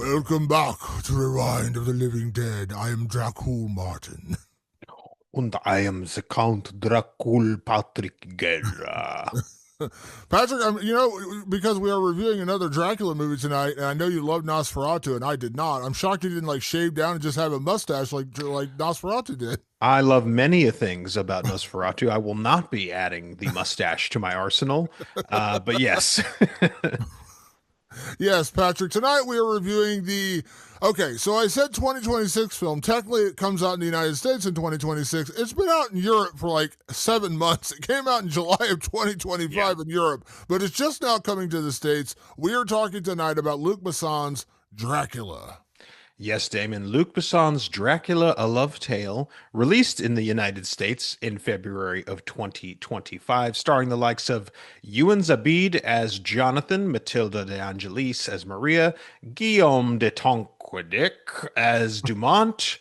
Welcome back to Rewind of the Living Dead. I am Dracula Martin. Und I am the Count Dracul Patrick Guerra. Patrick, because we are reviewing another Dracula movie tonight, and I know you love Nosferatu, and I did not. I'm shocked you didn't like shave down and just have a mustache like Nosferatu did. I love many things about Nosferatu. I will not be adding the mustache to my arsenal, but yes. Yes, Patrick. Tonight we are reviewing the. Okay, so I said 2026 film. Technically, it comes out in the United States in 2026. It's been out in Europe for like 7 months. It came out in July of 2025 Yeah. in Europe, but it's just now coming to the States. We are talking tonight about Luc Besson's Dracula. Yes, Damon. Luc Besson's Dracula, A Love Tale, released in the United States in February of 2025, starring the likes of Ewan Zabid as Jonathan, Matilda de Angelis as Maria, Guillaume de Tonquédec as Dumont,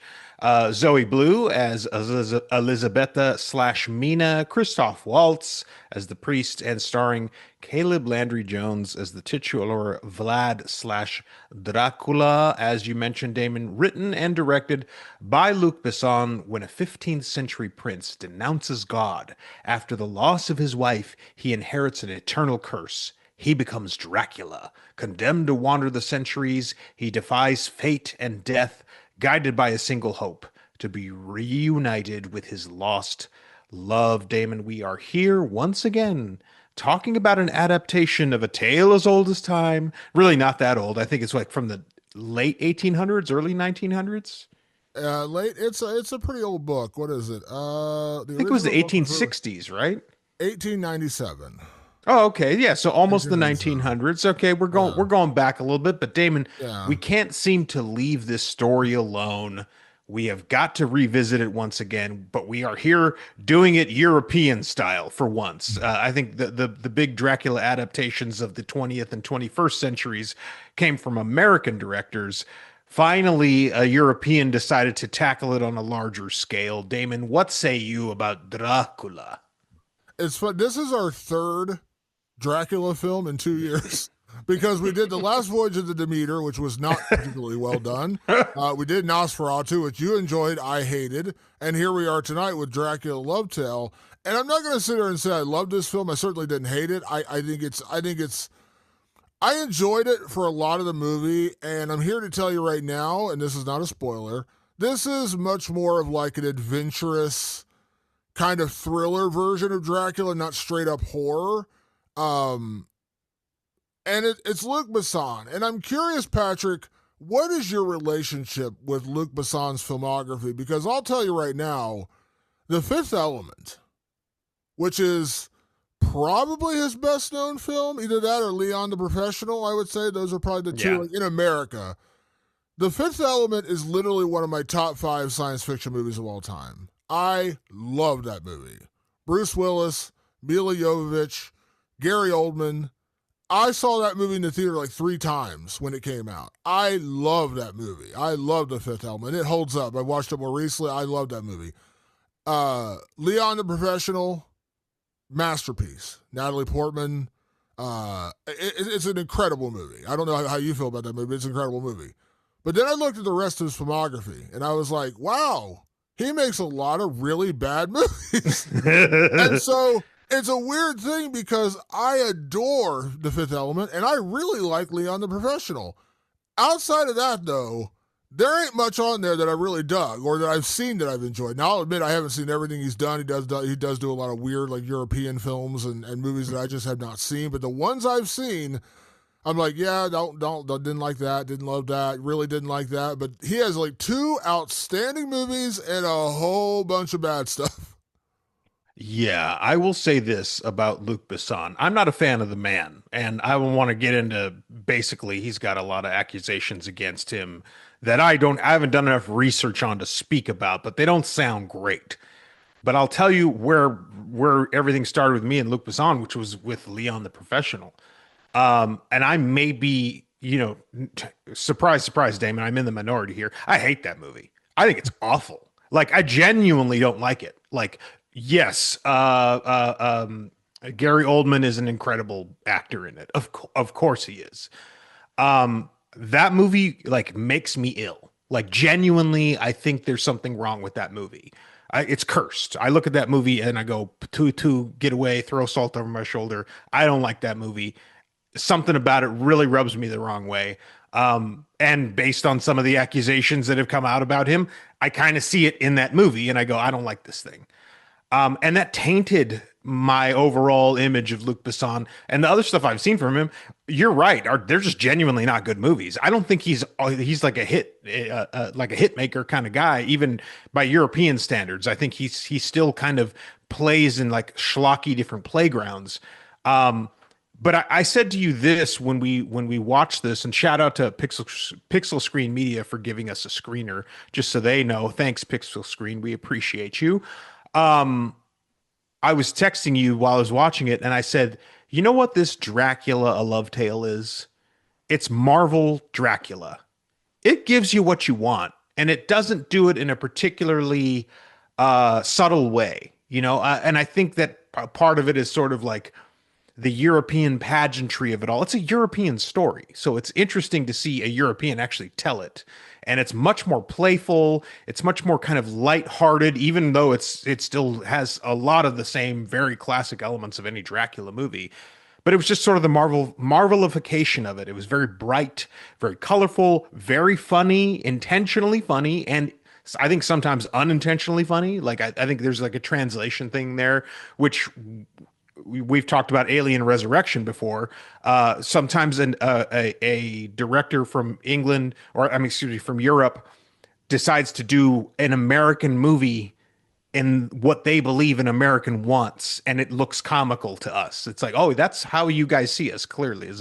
Zoe Blue as Elizabetha slash Mina, Christoph Waltz as the priest, and starring Caleb Landry Jones as the titular Vlad slash Dracula, as you mentioned, Damon, written and directed by Luc Besson. When a 15th century prince denounces God after the loss of his wife, he inherits an eternal curse. He becomes Dracula. Condemned to wander the centuries, he defies fate and death, guided by a single hope to be reunited with his lost love. Damon, we are here once again talking about an adaptation of a tale as old as time. Really not that old. I think it's like from the late 1800s, early 1900s. Late. It's a pretty old book. What is it? I The think it was original the book was really 1860s, right? 1897. Oh, okay. Yeah, so almost the 1897. 1900s. Okay, we're going Yeah, we're going back a little bit, but Damon, yeah. we can't seem to leave this story alone. We have got to revisit it once again, but we are here doing it European style for once. I think the big Dracula adaptations of the 20th and 21st centuries came from American directors. Finally, a European decided to tackle it on a larger scale. Damon, what say you about Dracula? It's fun. This is our third Dracula film in 2 years because we did the last voyage of the Demeter, which was not particularly well done. We did Nosferatu, which you enjoyed, I hated, and here we are tonight with Dracula Love Tale. And I'm not going to sit here and say I love this film. I certainly didn't hate it. I enjoyed it for a lot of the movie, and I'm here to tell you right now, and this is not a spoiler. This is much more of like an adventurous kind of thriller version of Dracula, not straight up horror. Um, it's Luc Besson, and I'm curious, Patrick, what is your relationship with Luc Besson's filmography? Because I'll tell you right now, The Fifth Element, which is probably his best known film, either that or Leon the Professional. I would say those are probably the two Yeah. like, in America. The Fifth Element is literally one of my top five science fiction movies of all time. I love that movie. Bruce Willis, Mila Jovovich, Gary Oldman. I saw that movie in the theater like 3 times when it came out. I love that movie. I love The Fifth Element. It holds up. I watched it more recently. I love that movie. Leon the Professional, masterpiece. Natalie Portman. It's an incredible movie. I don't know how you feel about that movie, but it's an incredible movie. But then I looked at the rest of his filmography and I was like, wow, he makes a lot of really bad movies. And so it's a weird thing because I adore The Fifth Element and I really like Leon the Professional. Outside of that, though, there ain't much on there that I really dug or that I've seen that I've enjoyed. Now I'll admit I haven't seen everything he's done. He does do a lot of weird like European films and movies that I just have not seen. But the ones I've seen, I'm like, yeah, don't didn't like that, didn't love that, really didn't like that. But he has like two outstanding movies and a whole bunch of bad stuff. Yeah, I will say this about Luc Besson. I'm not a fan of the man, and I will want to get into basically he's got a lot of accusations against him that I haven't done enough research on to speak about, but they don't sound great. But I'll tell you where everything started with me and Luc Besson, which was with Leon the Professional. And I may be, surprise, surprise, Damon, I'm in the minority here. I hate that movie. I think it's awful. Like, I genuinely don't like it. Like, yes, Gary Oldman is an incredible actor in it. Of course he is. that movie like makes me ill. Like genuinely, I think there's something wrong with that movie. It's cursed. I look at that movie and I go, to get away, throw salt over my shoulder. I don't like that movie. Something about it really rubs me the wrong way. And based on some of the accusations that have come out about him, I kind of see it in that movie and I go, I don't like this thing. And that tainted my overall image of Luc Besson and the other stuff I've seen from him. You're right; they're just genuinely not good movies. I don't think he's like a hit maker kind of guy, even by European standards. I think he still kind of plays in like schlocky different playgrounds. But I said to you this when we watched this, and shout out to Pixel Screen Media for giving us a screener, just so they know. Thanks, Pixel Screen, we appreciate you. Um, I was texting you while I was watching it, and I said, you know what this Dracula a Love Tale is? It's Marvel Dracula. It gives you what you want, and it doesn't do it in a particularly subtle way, and I think that part of it is sort of like the European pageantry of it all. It's a European story, so it's interesting to see a European actually tell it. And it's much more playful. It's much more kind of lighthearted, even though it still has a lot of the same very classic elements of any Dracula movie. But it was just sort of the marvelification of it. It was very bright, very colorful, very funny, intentionally funny, and I think sometimes unintentionally funny. Like I think there's like a translation thing there, which we've talked about Alien Resurrection before. Sometimes a director from England, or I mean, excuse me, from Europe, decides to do an American movie in what they believe an American wants, and it looks comical to us. It's like, oh, that's how you guys see us. Clearly,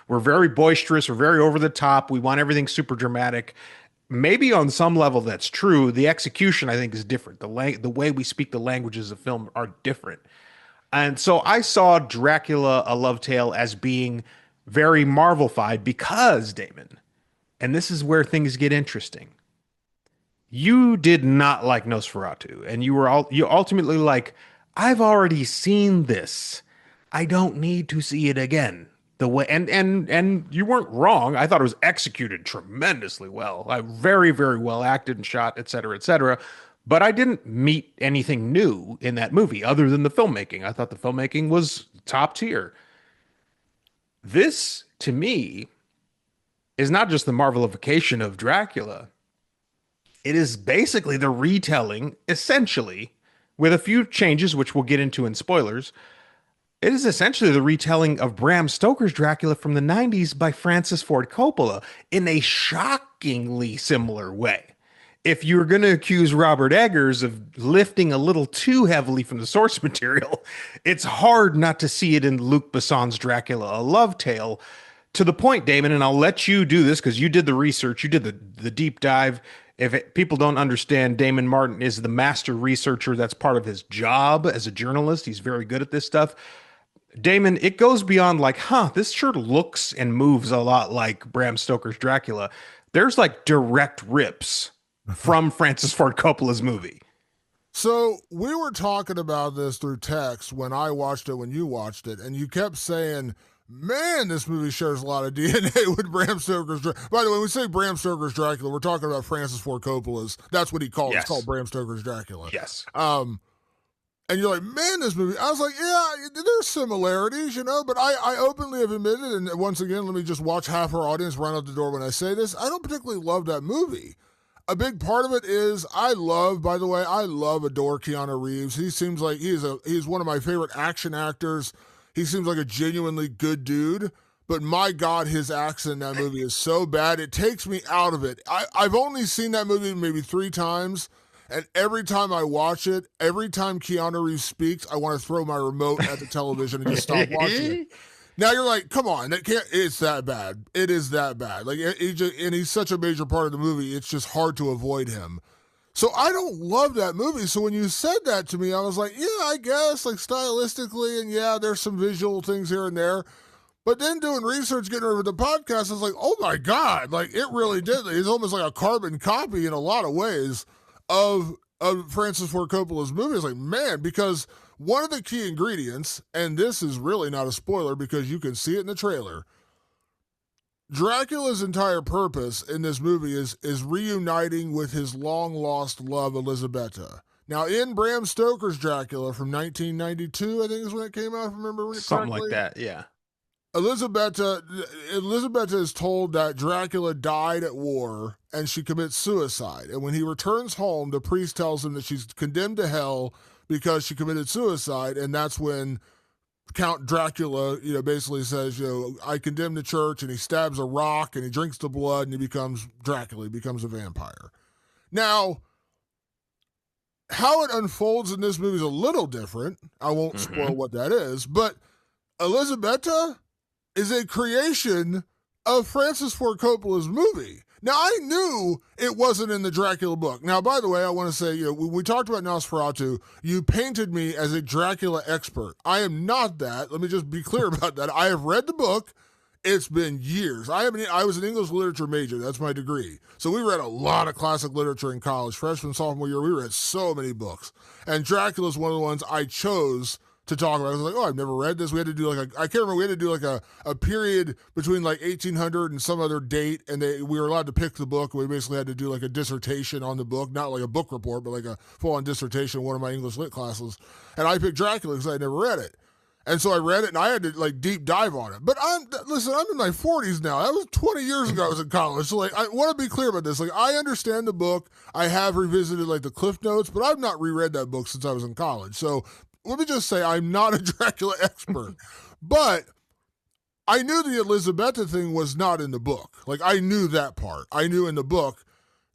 we're very boisterous, we're very over the top. We want everything super dramatic. Maybe on some level that's true. The execution, I think, is different. The way we speak the languages of film are different. And so I saw Dracula, A Love Tale as being very Marvel-fied because, Damon, and this is where things get interesting. You did not like Nosferatu, and you ultimately like, I've already seen this. I don't need to see it again. The way and you weren't wrong. I thought it was executed tremendously well. Very, very well acted and shot, et cetera, et cetera. But I didn't meet anything new in that movie other than the filmmaking. I thought the filmmaking was top tier. This, to me, is not just the Marvelification of Dracula. It is basically the retelling, essentially, with a few changes, which we'll get into in spoilers. It is essentially the retelling of Bram Stoker's Dracula from the 90s by Francis Ford Coppola in a shockingly similar way. If you're going to accuse Robert Eggers of lifting a little too heavily from the source material, it's hard not to see it in Luc Besson's Dracula, A Love Tale. To the point, Damon, and I'll let you do this because you did the research, you did the deep dive. People don't understand, Damon Martin is the master researcher. That's part of his job as a journalist. He's very good at this stuff. Damon, it goes beyond like, this sure looks and moves a lot like Bram Stoker's Dracula. There's like direct rips from Francis Ford Coppola's movie. So we were talking about this through text when I watched it, when you watched it, and you kept saying, man, this movie shares a lot of DNA with Bram Stoker's Dracula. By the way, when we say Bram Stoker's Dracula, we're talking about Francis Ford Coppola's. That's what he called it. Yes. It's called Bram Stoker's Dracula. Yes. And you're like, man, this movie. I was like, yeah, there's similarities, but I openly have admitted, and once again, let me just watch half our audience run out the door when I say this. I don't particularly love that movie. A big part of it is I adore Keanu Reeves. He seems like he's one of my favorite action actors. He seems like a genuinely good dude. But my God, his accent in that movie is so bad. It takes me out of it. I've only seen that movie maybe 3 times. And every time I watch it, every time Keanu Reeves speaks, I want to throw my remote at the television and just stop watching it. Now you're like, come on, it's that bad. It is that bad. Like, and he's such a major part of the movie, it's just hard to avoid him. So I don't love that movie. So when you said that to me, I was like, yeah, I guess, like stylistically, and yeah, there's some visual things here and there. But then doing research, getting over the podcast, I was like, oh my God, like it really did. It's almost like a carbon copy in a lot of ways of Francis Ford Coppola's movie. It's like, man, because one of the key ingredients, and this is really not a spoiler because you can see it in the trailer, Dracula's entire purpose in this movie is reuniting with his long lost love Elizabetta. Now, in Bram Stoker's Dracula from 1992, I think is when it came out, if I remember Something like correctly. that. Yeah. Elizabetta Elizabetta is told that Dracula died at war and she commits suicide. And when he returns home, the priest tells him that she's condemned to hell because she committed suicide, and that's when Count Dracula, basically says, I condemn the church, and he stabs a rock and he drinks the blood and he becomes Dracula, he becomes a vampire. Now, how it unfolds in this movie is a little different. I won't Mm-hmm. spoil what that is, but Elizabetta is a creation of Francis Ford Coppola's movie. Now, I knew it wasn't in the Dracula book. Now, by the way, I want to say, when we talked about Nosferatu, you painted me as a Dracula expert. I am not that. Let me just be clear about that. I have read the book. It's been years. I was an English literature major. That's my degree. So we read a lot of classic literature in college. Freshman, sophomore year, we read so many books. And Dracula is one of the ones I chose to talk about. I was like, I've never read this. We had to do I can't remember, we had to do a period between 1800 and some other date, and we were allowed to pick the book. We basically had to do a dissertation on the book, not like a book report, but like a full-on dissertation in one of my English lit classes. And I picked Dracula because I never read it. And so I read it, and I had to deep dive on it. But I'm in my 40s now. That was 20 years ago I was in college. So I want to be clear about this. I understand the book. I have revisited the Cliff Notes, but I've not reread that book since I was in college. So let me just say I'm not a Dracula expert. But I knew the Elizabetta thing was not in the book. I knew that part. I knew in the book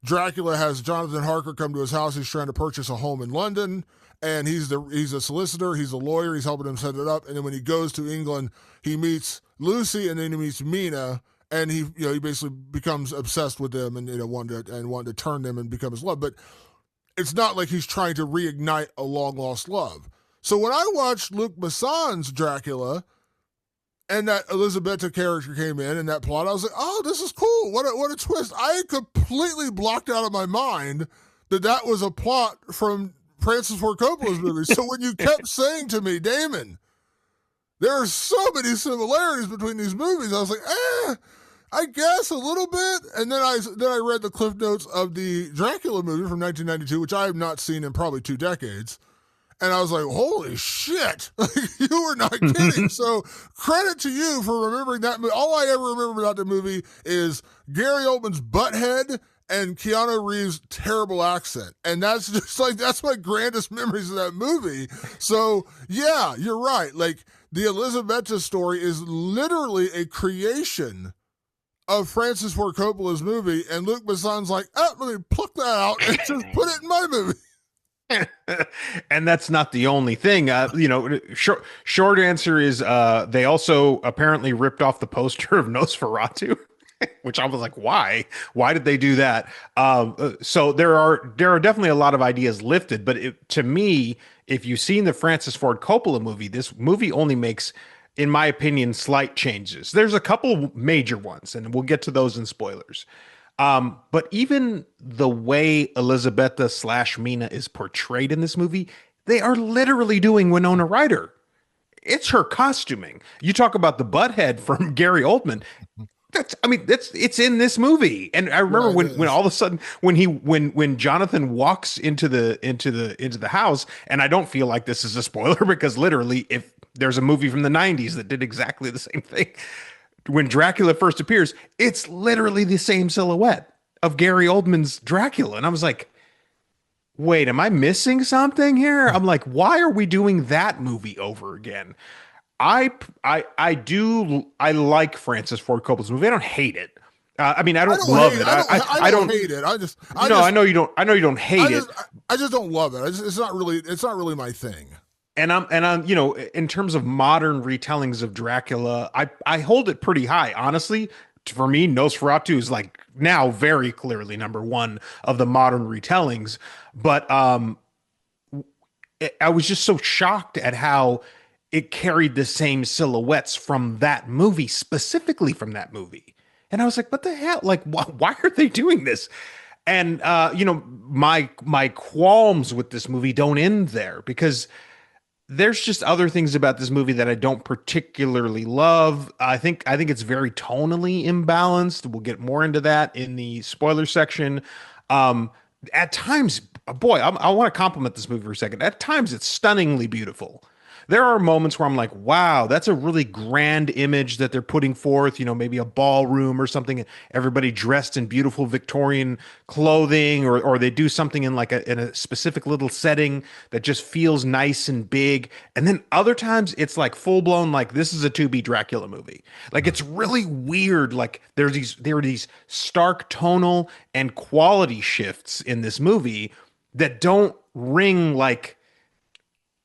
Dracula has Jonathan Harker come to his house. He's trying to purchase a home in London, and he's a solicitor, he's a lawyer, he's helping him set it up. And then when he goes to England, he meets Lucy, and then he meets Mina, and he basically becomes obsessed with them, and wanted to turn them and become his love. But it's not like he's trying to reignite a long lost love. So when I watched Luc Besson's Dracula, and that Elizabetta character came in and that plot, I was like, oh, this is cool. What a twist. I had completely blocked out of my mind that was a plot from Francis Ford Coppola's movie. So when you kept saying to me, Damon, there are so many similarities between these movies, I was like, I guess a little bit. And then I read the Cliff Notes of the Dracula movie from 1992, which I have not seen in probably 2 decades. And I was like, holy shit, you were not kidding. So credit to you for remembering that movie. All I ever remember about the movie is Gary Oldman's butthead and Keanu Reeves' terrible accent. And that's just that's my grandest memories of that movie. So yeah, you're right. The Elizabetta story is literally a creation of Francis Ford Coppola's movie. And Luc Besson's like, let me pluck that out and just put it in my movie. And that's not the only thing. Short answer is they also apparently ripped off the poster of Nosferatu, which I was like, why? Why did they do that? So there are definitely a lot of ideas lifted, but to me, if you've seen the Francis Ford Coppola movie, this movie only makes, in my opinion, slight changes. There's a couple major ones, and we'll get to those in spoilers. But even the way Elizabetta / Mina is portrayed in this movie, they are literally doing Winona Ryder. It's her costuming. You talk about the butthead from Gary Oldman. It's in this movie. And I remember when all of a sudden when Jonathan walks into the house, and I don't feel like this is a spoiler because literally if there's a movie from the 90s that did exactly the same thing. When Dracula first appears, it's literally the same silhouette of Gary Oldman's Dracula. And I was like, wait, am I missing something here? I'm like, why are we doing that movie over again? I like Francis Ford Coppola's movie. I don't hate it. I don't love it. I don't hate it. I know you don't. I know you don't hate it. I just don't love it. It's not really my thing. And I'm, in terms of modern retellings of Dracula, I hold it pretty high. Honestly, for me, Nosferatu is now very clearly number one of the modern retellings. But I was just so shocked at how it carried the same silhouettes from that movie, specifically from that movie. And I was like, what the hell? Why are they doing this? And my qualms with this movie don't end there because there's just other things about this movie that I don't particularly love. I think it's very tonally imbalanced. We'll get more into that in the spoiler section. Um, at times, boy, I want to compliment this movie for a second. At times, it's stunningly beautiful. There are moments where I'm like, wow, that's a really grand image that they're putting forth, maybe a ballroom or something, everybody dressed in beautiful Victorian clothing, or they do something in in a specific little setting that just feels nice and big. And then other times it's like full blown, like this is a to be Dracula movie. Like it's really weird. Like there are these stark tonal and quality shifts in this movie that don't ring like,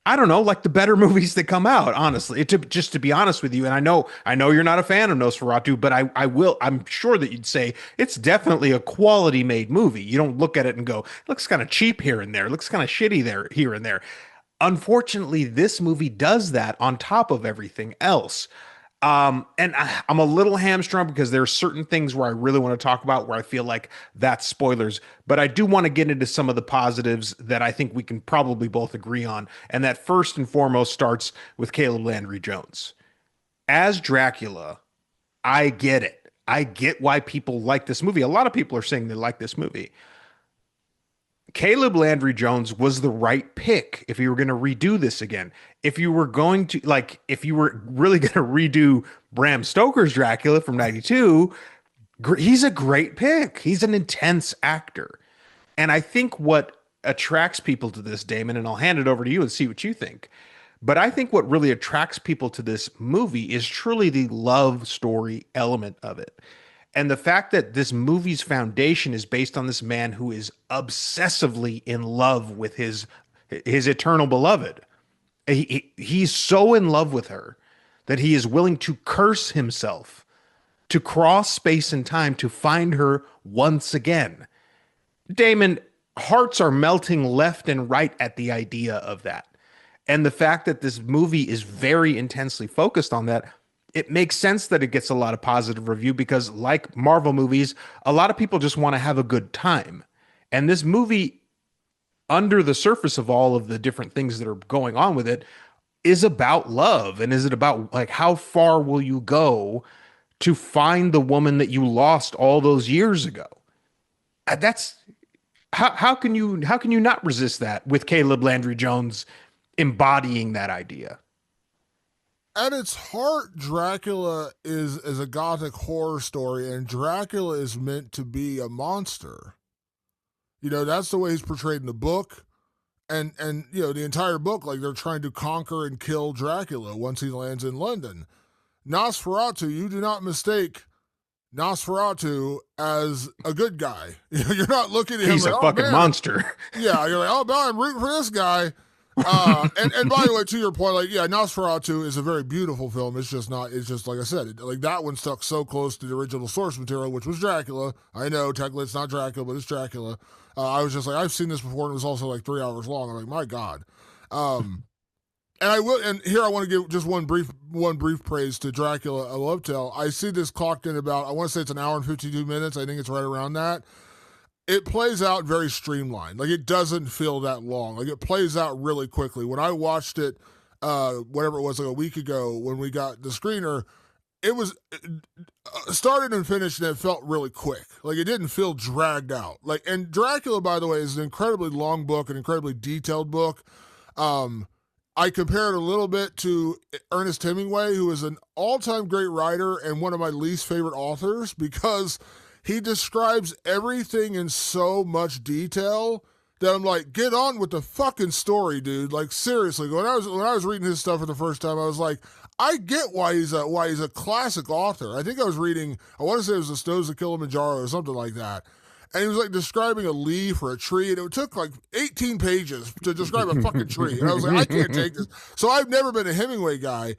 I don't know, like the better movies that come out, honestly. Just to be honest with you, and I know you're not a fan of Nosferatu, but I'm sure that you'd say it's definitely a quality made movie. You don't look at it and go, it looks kind of cheap here and there, it looks kind of shitty there here and there. Unfortunately, this movie does that on top of everything else. I'm a little hamstrung because there are certain things where I really want to talk about where I feel like that's spoilers, but I do want to get into some of the positives that I think we can probably both agree on. And that first and foremost starts with Caleb Landry Jones. As Dracula, I get it. I get why people like this movie. A lot of people are saying they like this movie. Caleb Landry Jones was the right pick if you were going to redo this again. If you were going to, like, if you were really going to redo Bram Stoker's Dracula from 92, he's a great pick. He's an intense actor. And I think what attracts people to this, Damon, and I'll hand it over to you and see what you think. But I think what really attracts people to this movie is truly the love story element of it. And the fact that this movie's foundation is based on this man who is obsessively in love with his eternal beloved. He's so in love with her that he is willing to curse himself to cross space and time to find her once again. Damon, hearts are melting left and right at the idea of that. And the fact that this movie is very intensely focused on that, it makes sense that it gets a lot of positive review because, like Marvel movies, a lot of people just want to have a good time. And this movie, under the surface of all of the different things that are going on with it, is about love. And is it about, like, how far will you go to find the woman that you lost all those years ago? That's how can you not resist that with Caleb Landry Jones embodying that idea? At its heart, Dracula is a gothic horror story, and Dracula is meant to be a monster. That's the way he's portrayed in the book. And the entire book, like they're trying to conquer and kill Dracula once he lands in London. Nosferatu, you do not mistake Nosferatu as a good guy. You're not looking at him He's like, a oh, fucking man. monster. Yeah, you're like, oh, man, I'm rooting for this guy. And by the way, to your point, like, yeah, Nosferatu is a very beautiful film. It's just like I said, like that one stuck so close to the original source material, which was Dracula. I know technically it's not Dracula, but it's Dracula. I was just like, I've seen this before, and it was also like 3 hours long. I'm like, my God. And here I want to give just one brief praise to Dracula, A Love Tale. I see this clocked in about, I want to say it's an hour and 52 minutes. I think it's right around that. It plays out very streamlined. Like, it doesn't feel that long. Like, it plays out really quickly. When I watched it, whatever it was, like a week ago when we got the screener, it was started and finished, and it felt really quick. Like, it didn't feel dragged out. Like, and Dracula, by the way, is an incredibly long book, an incredibly detailed book. I compare it a little bit to Ernest Hemingway, who is an all-time great writer and one of my least favorite authors because he describes everything in so much detail that I'm like, get on with the fucking story, dude. Like, seriously, when I was reading his stuff for the first time, I was like, I get why he's a classic author. I think I was reading, I want to say it was The Snows of Kilimanjaro or something like that. And he was like describing a leaf or a tree, and it took like 18 pages to describe a fucking tree. And I was like, I can't take this. So I've never been a Hemingway guy.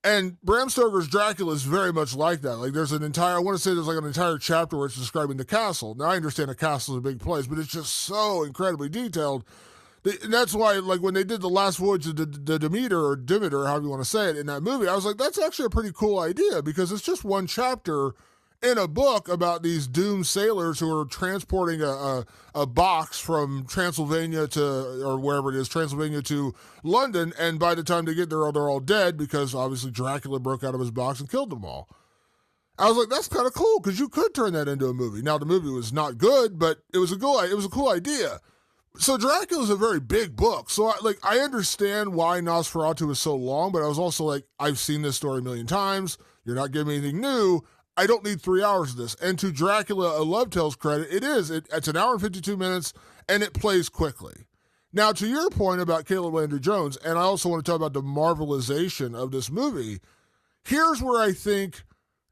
And Bram Stoker's Dracula is very much like that. Like, there's an entire, I want to say there's like an entire chapter where it's describing the castle. Now, I understand a castle is a big place, but it's just so incredibly detailed. And that's why, like, when they did the last voyage of the Demeter, however you want to say it, in that movie, I was like, that's actually a pretty cool idea because it's just one chapter in a book about these doomed sailors who are transporting a box from Transylvania to, or wherever it is, Transylvania to London. And by the time they get there, they're all dead because obviously Dracula broke out of his box and killed them all. I was like, that's kind of cool because you could turn that into a movie. Now the movie was not good, but it was a cool idea. So Dracula is a very big book. So I understand why Nosferatu is so long, but I was also like, I've seen this story a million times. You're not giving me anything new. I don't need 3 hours of this. And to Dracula, A Love Tale's credit, it is. It's an hour and 52 minutes, and it plays quickly. Now, to your point about Caleb Landry Jones, and I also want to talk about the marvelization of this movie, here's where I think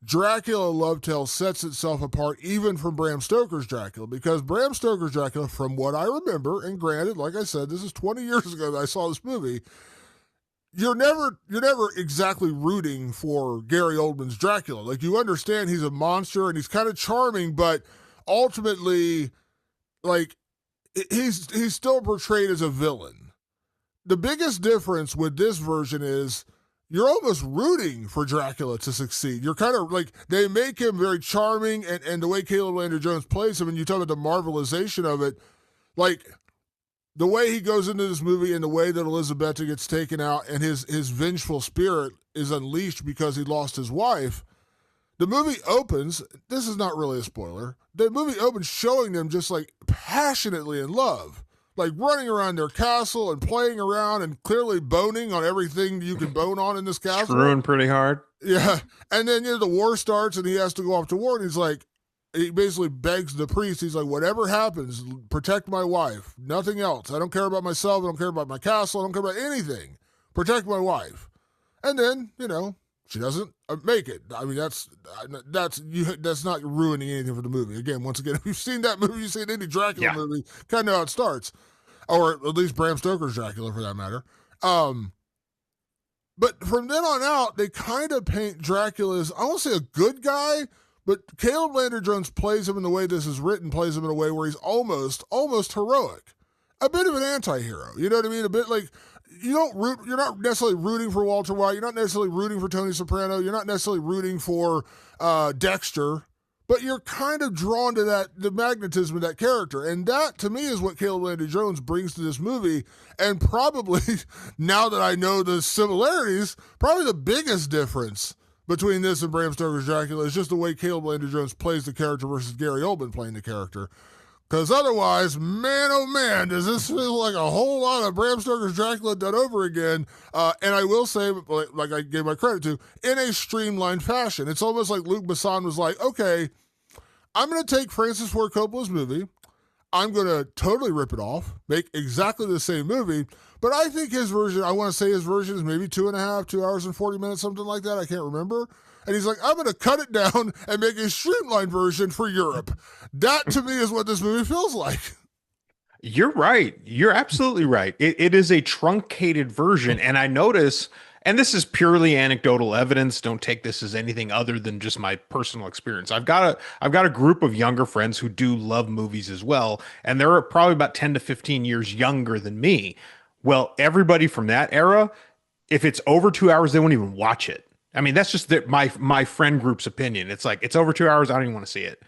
Dracula Love Tale sets itself apart even from Bram Stoker's Dracula, because Bram Stoker's Dracula, from what I remember, and granted, like I said, this is 20 years ago that I saw this movie, you're never exactly rooting for Gary Oldman's Dracula. Like, you understand he's a monster and he's kind of charming, but ultimately, like, he's still portrayed as a villain. The biggest difference with this version is you're almost rooting for Dracula to succeed. You're kind of like, they make him very charming, and the way Caleb Landry Jones plays him, and you talk about the marvelization of it, like the way he goes into this movie and the way that Elizabeth gets taken out and his vengeful spirit is unleashed because he lost his wife. The movie opens, this is not really a spoiler, the movie opens showing them just like passionately in love, like running around their castle and playing around and clearly boning on everything you can bone on in this castle. Screwing pretty hard. Yeah. And then, the war starts and he has to go off to war, and he's like, he basically begs the priest, he's like, whatever happens, protect my wife. Nothing else. I don't care about myself. I don't care about my castle. I don't care about anything. Protect my wife. And then, she doesn't make it. I mean, that's not ruining anything for the movie. Again, once again, if you've seen that movie, you've seen any Dracula movie, kind of know how it starts. Or at least Bram Stoker's Dracula, for that matter. But from then on out, they kind of paint Dracula as, I won't say a good guy, but Caleb Landry Jones plays him in the way this is written, plays him in a way where he's almost heroic. A bit of an anti-hero. You know what I mean? A bit like, you're not necessarily rooting for Walter White. You're not necessarily rooting for Tony Soprano. You're not necessarily rooting for Dexter, but you're kind of drawn to the magnetism of that character. And that, to me, is what Caleb Landry Jones brings to this movie. And probably, now that I know the similarities, probably the biggest difference between this and Bram Stoker's Dracula is just the way Caleb Landry Jones plays the character versus Gary Oldman playing the character. Because otherwise, man, oh man, does this feel like a whole lot of Bram Stoker's Dracula done over again. And I will say, like I gave my credit to, in a streamlined fashion. It's almost like Luc Besson was like, okay, I'm going to take Francis Ford Coppola's movie. I'm going to totally rip it off, make exactly the same movie. But I think his version, I want to say his version is maybe 2 hours and 40 minutes, something like that. I can't remember. And he's like, I'm going to cut it down and make a streamlined version for Europe. That, to me, is what this movie feels like. You're right. You're absolutely right. It is a truncated version. And I notice, and this is purely anecdotal evidence, don't take this as anything other than just my personal experience. I've got a group of younger friends who do love movies as well. And they're probably about 10 to 15 years younger than me. Well, everybody from that era, if it's over 2 hours, they won't even watch it. I mean, that's just my friend group's opinion. It's like, it's over 2 hours, I don't even want to see it.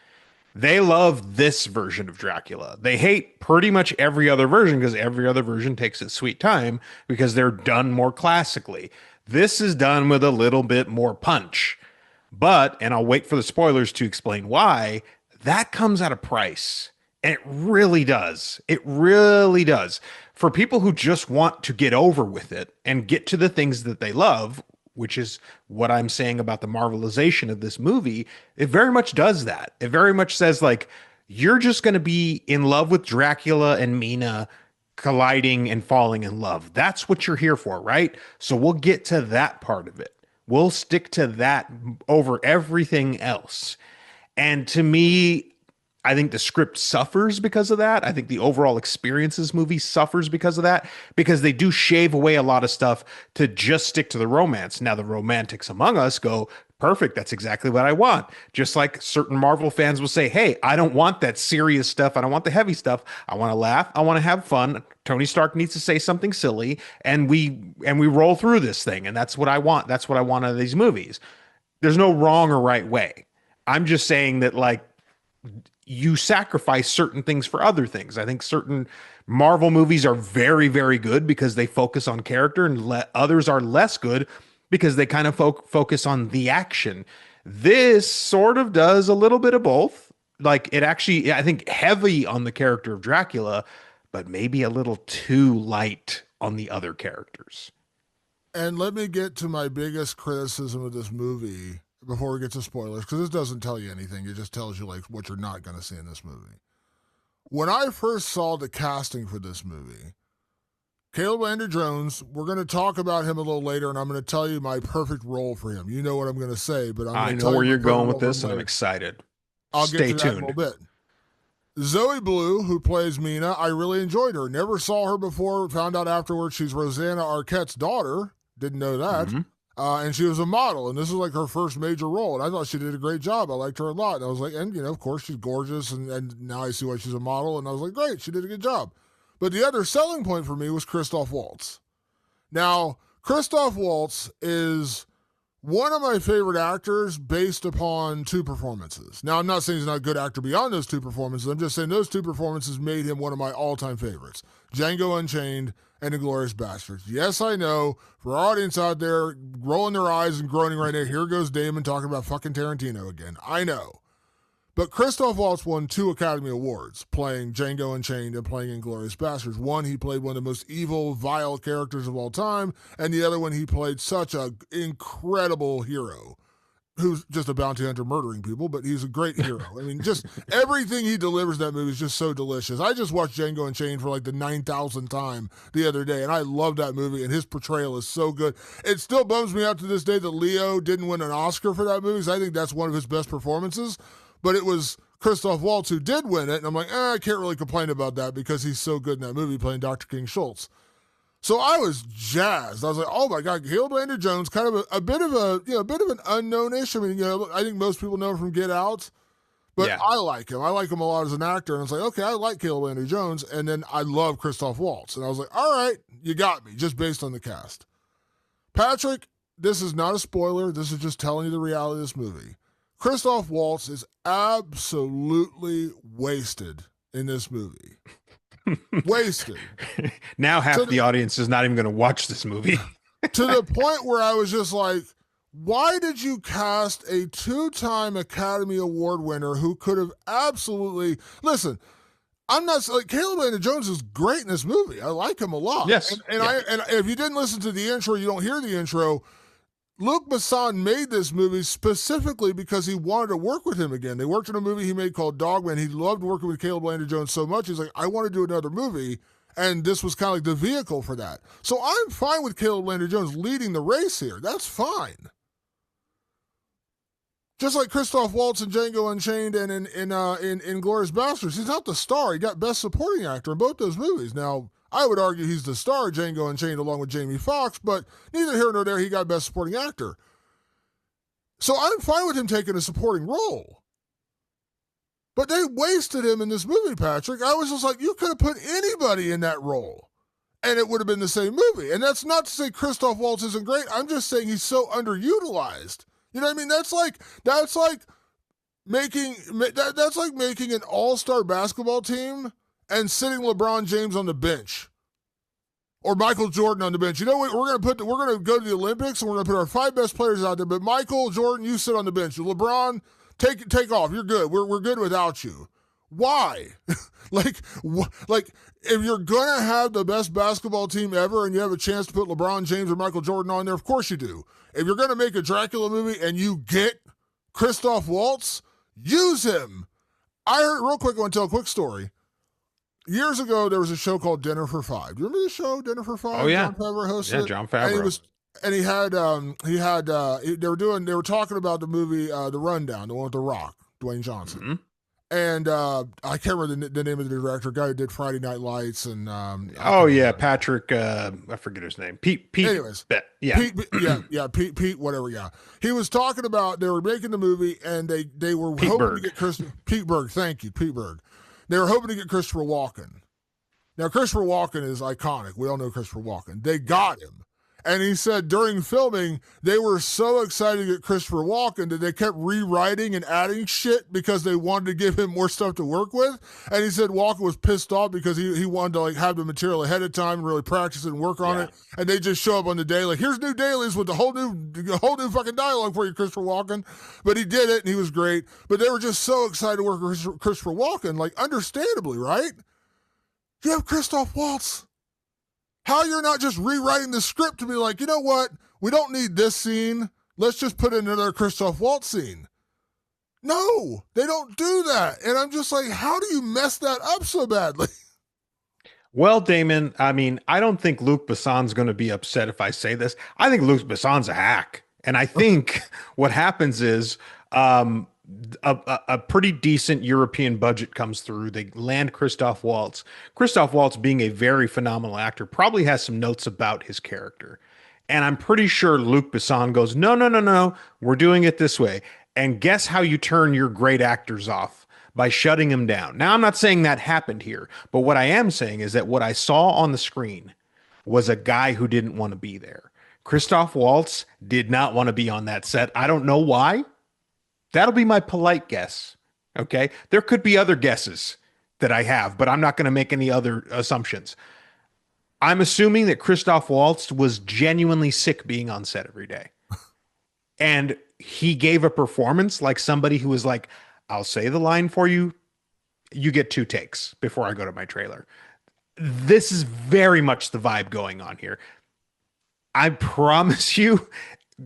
They love this version of Dracula. They hate pretty much every other version because every other version takes its sweet time because they're done more classically. This is done with a little bit more punch. But, and I'll wait for the spoilers to explain why, that comes at a price. And it really does. It really does. For people who just want to get over with it and get to the things that they love, which is what I'm saying about the marvelization of this movie, it very much does that. It very much says, like, you're just going to be in love with Dracula and Mina colliding and falling in love. That's what you're here for, right? So we'll get to that part of it. We'll stick to that over everything else. And to me, I think the script suffers because of that. I think the overall experience of this movie suffers because of that, because they do shave away a lot of stuff to just stick to the romance. Now, the romantics among us go, perfect, that's exactly what I want. Just like certain Marvel fans will say, hey, I don't want that serious stuff. I don't want the heavy stuff. I want to laugh. I want to have fun. Tony Stark needs to say something silly, and we roll through this thing. And that's what I want. That's what I want out of these movies. There's no wrong or right way. I'm just saying that like you sacrifice certain things for other things. I think certain Marvel movies are very, very good because they focus on character, and others are less good because they kind of focus on the action. This sort of does a little bit of both. Like it actually, I think, heavy on the character of Dracula, but maybe a little too light on the other characters. And let me get to my biggest criticism of this movie before we get to spoilers, because this doesn't tell you anything. It just tells you like what you're not going to see in this movie. When I first saw the casting for this movie, Caleb Landry Jones, we're going to talk about him a little later, and I'm going to tell you my perfect role for him. You know what I'm going to say, but I know where you're going with this, and I'm excited. I'll Stay get to that in a tuned. little bit. Zoe Blue, who plays Mina, I really enjoyed her. Never saw her before. Found out afterwards she's Rosanna Arquette's daughter. Didn't know that. Mhm. And she was a model, and this is like her first major role. And I thought she did a great job. I liked her a lot. And I was like, and you know, of course, she's gorgeous. And now I see why she's a model. And I was like, great, she did a good job. But the other selling point for me was Christoph Waltz. Now, Christoph Waltz is one of my favorite actors based upon two performances. Now, I'm not saying he's not a good actor beyond those two performances. I'm just saying those two performances made him one of my all-time favorites. Django Unchained and Inglourious Basterds. Yes, I know, for our audience out there rolling their eyes and groaning right now, here goes Damon talking about fucking Tarantino again. I know. But Christoph Waltz won 2 Academy Awards playing Django Unchained and playing Inglourious Basterds. One, he played one of the most evil, vile characters of all time, and the other one, he played such an incredible hero who's just a bounty hunter murdering people, but he's a great hero. I mean, just everything he delivers in that movie is just so delicious. I just watched Django Unchained for like the 9,000th time the other day, and I love that movie, and his portrayal is so good. It still bums me out to this day that Leo didn't win an Oscar for that movie, because I think that's one of his best performances. But it was Christoph Waltz who did win it, and I'm like, I can't really complain about that because he's so good in that movie playing Dr. King Schultz. So I was jazzed. I was like, oh my God, Caleb Landry Jones, kind of a bit of an unknown-ish. I mean, I think most people know him from Get Out, but yeah. I like him. I like him a lot as an actor, and I was like, okay, I like Caleb Landry Jones, and then I love Christoph Waltz, and I was like, all right, you got me, just based on the cast. Patrick, this is not a spoiler. This is just telling you the reality of this movie. Christoph Waltz is absolutely wasted in this movie. Wasted. Now half the audience is not even going to watch this movie. To the point where I was just like, why did you cast a 2-time Academy Award winner who could have absolutely... Listen, I'm not... like Caleb Landry Jones is great in this movie. I like him a lot. Yes. And if you didn't listen to the intro, you don't hear the intro... Luc Besson made this movie specifically because he wanted to work with him again. They worked on a movie he made called Dogman. He loved working with Caleb Landry Jones so much. He's like, I want to do another movie. And this was kind of like the vehicle for that. So I'm fine with Caleb Landry Jones leading the race here. That's fine. Just like Christoph Waltz in Django Unchained and in Inglourious Basterds. He's not the star. He got Best Supporting Actor in both those movies. Now, I would argue he's the star of Django Unchained along with Jamie Foxx, but neither here nor there, he got Best Supporting Actor. So I'm fine with him taking a supporting role. But they wasted him in this movie, Patrick. I was just like, you could have put anybody in that role, and it would have been the same movie. And that's not to say Christoph Waltz isn't great. I'm just saying he's so underutilized. You know what I mean? That's like making an all-star basketball team and sitting LeBron James on the bench, or Michael Jordan on the bench. You know what? We're gonna go to the Olympics and we're gonna put our 5 best players out there. But Michael Jordan, you sit on the bench. LeBron, take off. You're good. We're good without you. Why? like if you're gonna have the best basketball team ever and you have a chance to put LeBron James or Michael Jordan on there, of course you do. If you're gonna make a Dracula movie and you get Christoph Waltz, use him. I heard real quick. I want to tell a quick story. Years ago, there was a show called Dinner for Five. Do you remember the show, Dinner for Five? Oh yeah, Jon Favreau hosted. Yeah, Jon Favreau. They were talking about the movie, The Rundown, the one with The Rock, Dwayne Johnson. Mm-hmm. And I can't remember the name of the director, guy who did Friday Night Lights and. Patrick. I forget his name. Pete. Anyways, yeah, Pete. Whatever. Yeah, he was talking about they were making the movie and they were Pete hoping Berg. to get Pete Berg. Thank you, Pete Berg. They were hoping to get Christopher Walken. Now, Christopher Walken is iconic. We all know Christopher Walken. They got him. And he said during filming, they were so excited to get Christopher Walken that they kept rewriting and adding shit because they wanted to give him more stuff to work with. And he said Walken was pissed off because he wanted to like have the material ahead of time and really practice it and work on it. And they just show up on the day like, here's new dailies with the whole new fucking dialogue for you, Christopher Walken. But he did it and he was great. But they were just so excited to work with Christopher Walken, like understandably, right? You have Christoph Waltz. How you're not just rewriting the script to be like, you know what? We don't need this scene. Let's just put in another Christoph Waltz scene. No, they don't do that. And I'm just like, how do you mess that up so badly? Well, Damon, I mean, I don't think Luc Besson's going to be upset if I say this. I think Luc Besson's a hack. And I think what happens is a pretty decent European budget comes through. They land Christoph Waltz. Christoph Waltz, being a very phenomenal actor, probably has some notes about his character. And I'm pretty sure Luc Besson goes, no, no, no, no, we're doing it this way. And guess how you turn your great actors off? By shutting them down. Now, I'm not saying that happened here, but what I am saying is that what I saw on the screen was a guy who didn't want to be there. Christoph Waltz did not want to be on that set. I don't know why. That'll be my polite guess. Okay. There could be other guesses that I have, but I'm not going to make any other assumptions. I'm assuming that Christoph Waltz was genuinely sick being on set every day. And he gave a performance like somebody who was like, I'll say the line for you. You get 2 takes before I go to my trailer. This is very much the vibe going on here. I promise you,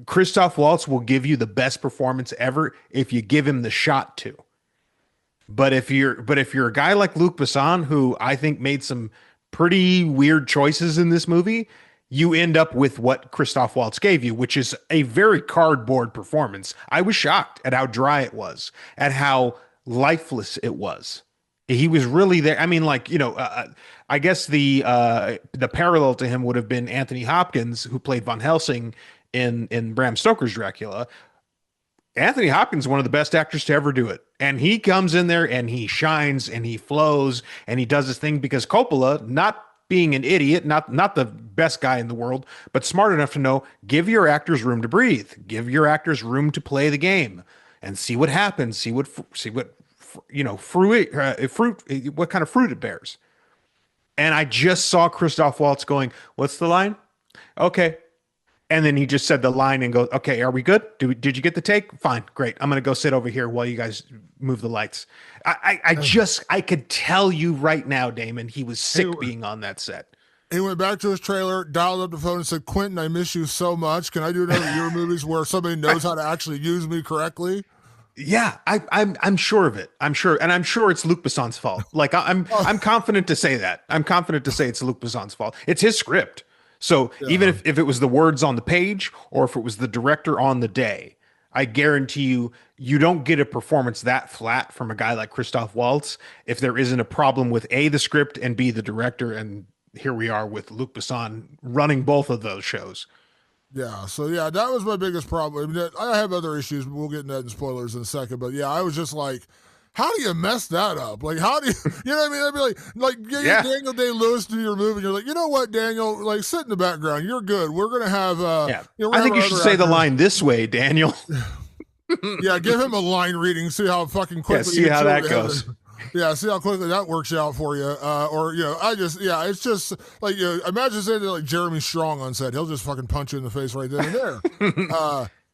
Christoph Waltz will give you the best performance ever if you give him the shot to. But if you're a guy like Luc Besson, who I think made some pretty weird choices in this movie, you end up with what Christoph Waltz gave you, which is a very cardboard performance. I was shocked at how dry it was, at how lifeless it was. He was really there. I mean, like, I guess the parallel to him would have been Anthony Hopkins, who played Van Helsing in Bram Stoker's Dracula. Anthony Hopkins is one of the best actors to ever do it. And he comes in there and he shines and he flows and he does his thing because Coppola, not being an idiot, not the best guy in the world, but smart enough to know, give your actors room to breathe, give your actors room to play the game and see what happens, see what fruit, what kind of fruit it bears. And I just saw Christoph Waltz going, what's the line? Okay. And then he just said the line and goes, okay, are we good? Did you get the take? Fine, great. I'm going to go sit over here while you guys move the lights. I could tell you right now, Damon, he was sick being on that set. He went back to his trailer, dialed up the phone and said, Quentin, I miss you so much. Can I do another of your movies where somebody knows how to actually use me correctly? Yeah, I'm sure of it. I'm sure it's Luc Besson's fault. Like I'm confident to say that. I'm confident to say it's Luc Besson's fault. It's his script. So even if it was the words on the page or if it was the director on the day, I guarantee you don't get a performance that flat from a guy like Christoph Waltz if there isn't a problem with A, the script, and B, the director. And here we are with Luc Besson running both of those shows. Yeah, so yeah, that was my biggest problem. I mean, I have other issues, but we'll get into that in spoilers in a second. But yeah, I was just like, how do you mess that up? Like, how do you, you know what I mean? I'd be like Daniel Day-Lewis do your movie, and you're like, you know what, Daniel, like, sit in the background. You're good. We're going to have, I think you should say the line this way, Daniel. Yeah, give him a line reading, see how fucking quickly. See how that goes. Yeah, see how quickly that works out for you. It's just like, imagine saying that like Jeremy Strong on set. He'll just fucking punch you in the face right then and there.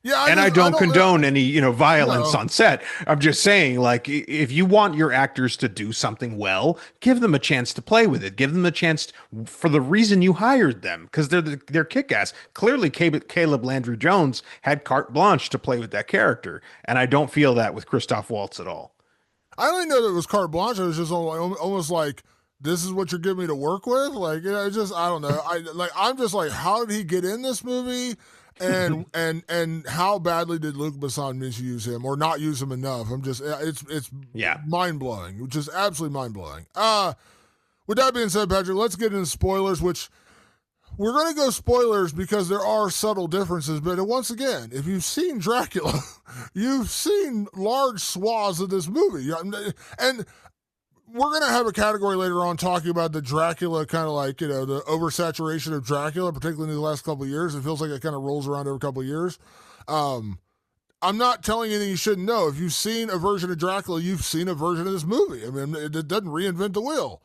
I don't condone any, violence on set. I'm just saying, like, if you want your actors to do something well, give them a chance to play with it. Give them a chance for the reason you hired them, because they're kick-ass. Clearly, Caleb Landry Jones had carte blanche to play with that character, and I don't feel that with Christoph Waltz at all. I didn't know that it was carte blanche. It was just almost like, this is what you're giving me to work with. Like, I don't know. I'm just like, how did he get in this movie? And how badly did Luc Besson misuse him or not use him enough? It's mind blowing, which is absolutely mind blowing. With that being said, Patrick, let's get into spoilers, which we're going to go spoilers because there are subtle differences. But once again, if you've seen Dracula, you've seen large swaths of this movie. And we're gonna have a category later on talking about the Dracula kind of like the oversaturation of Dracula, particularly in the last couple of years. It feels like it kind of rolls around every couple of years. Um, I'm not telling you anything you shouldn't know. If you've seen a version of Dracula, you've seen a version of this movie. I mean, it doesn't reinvent the wheel.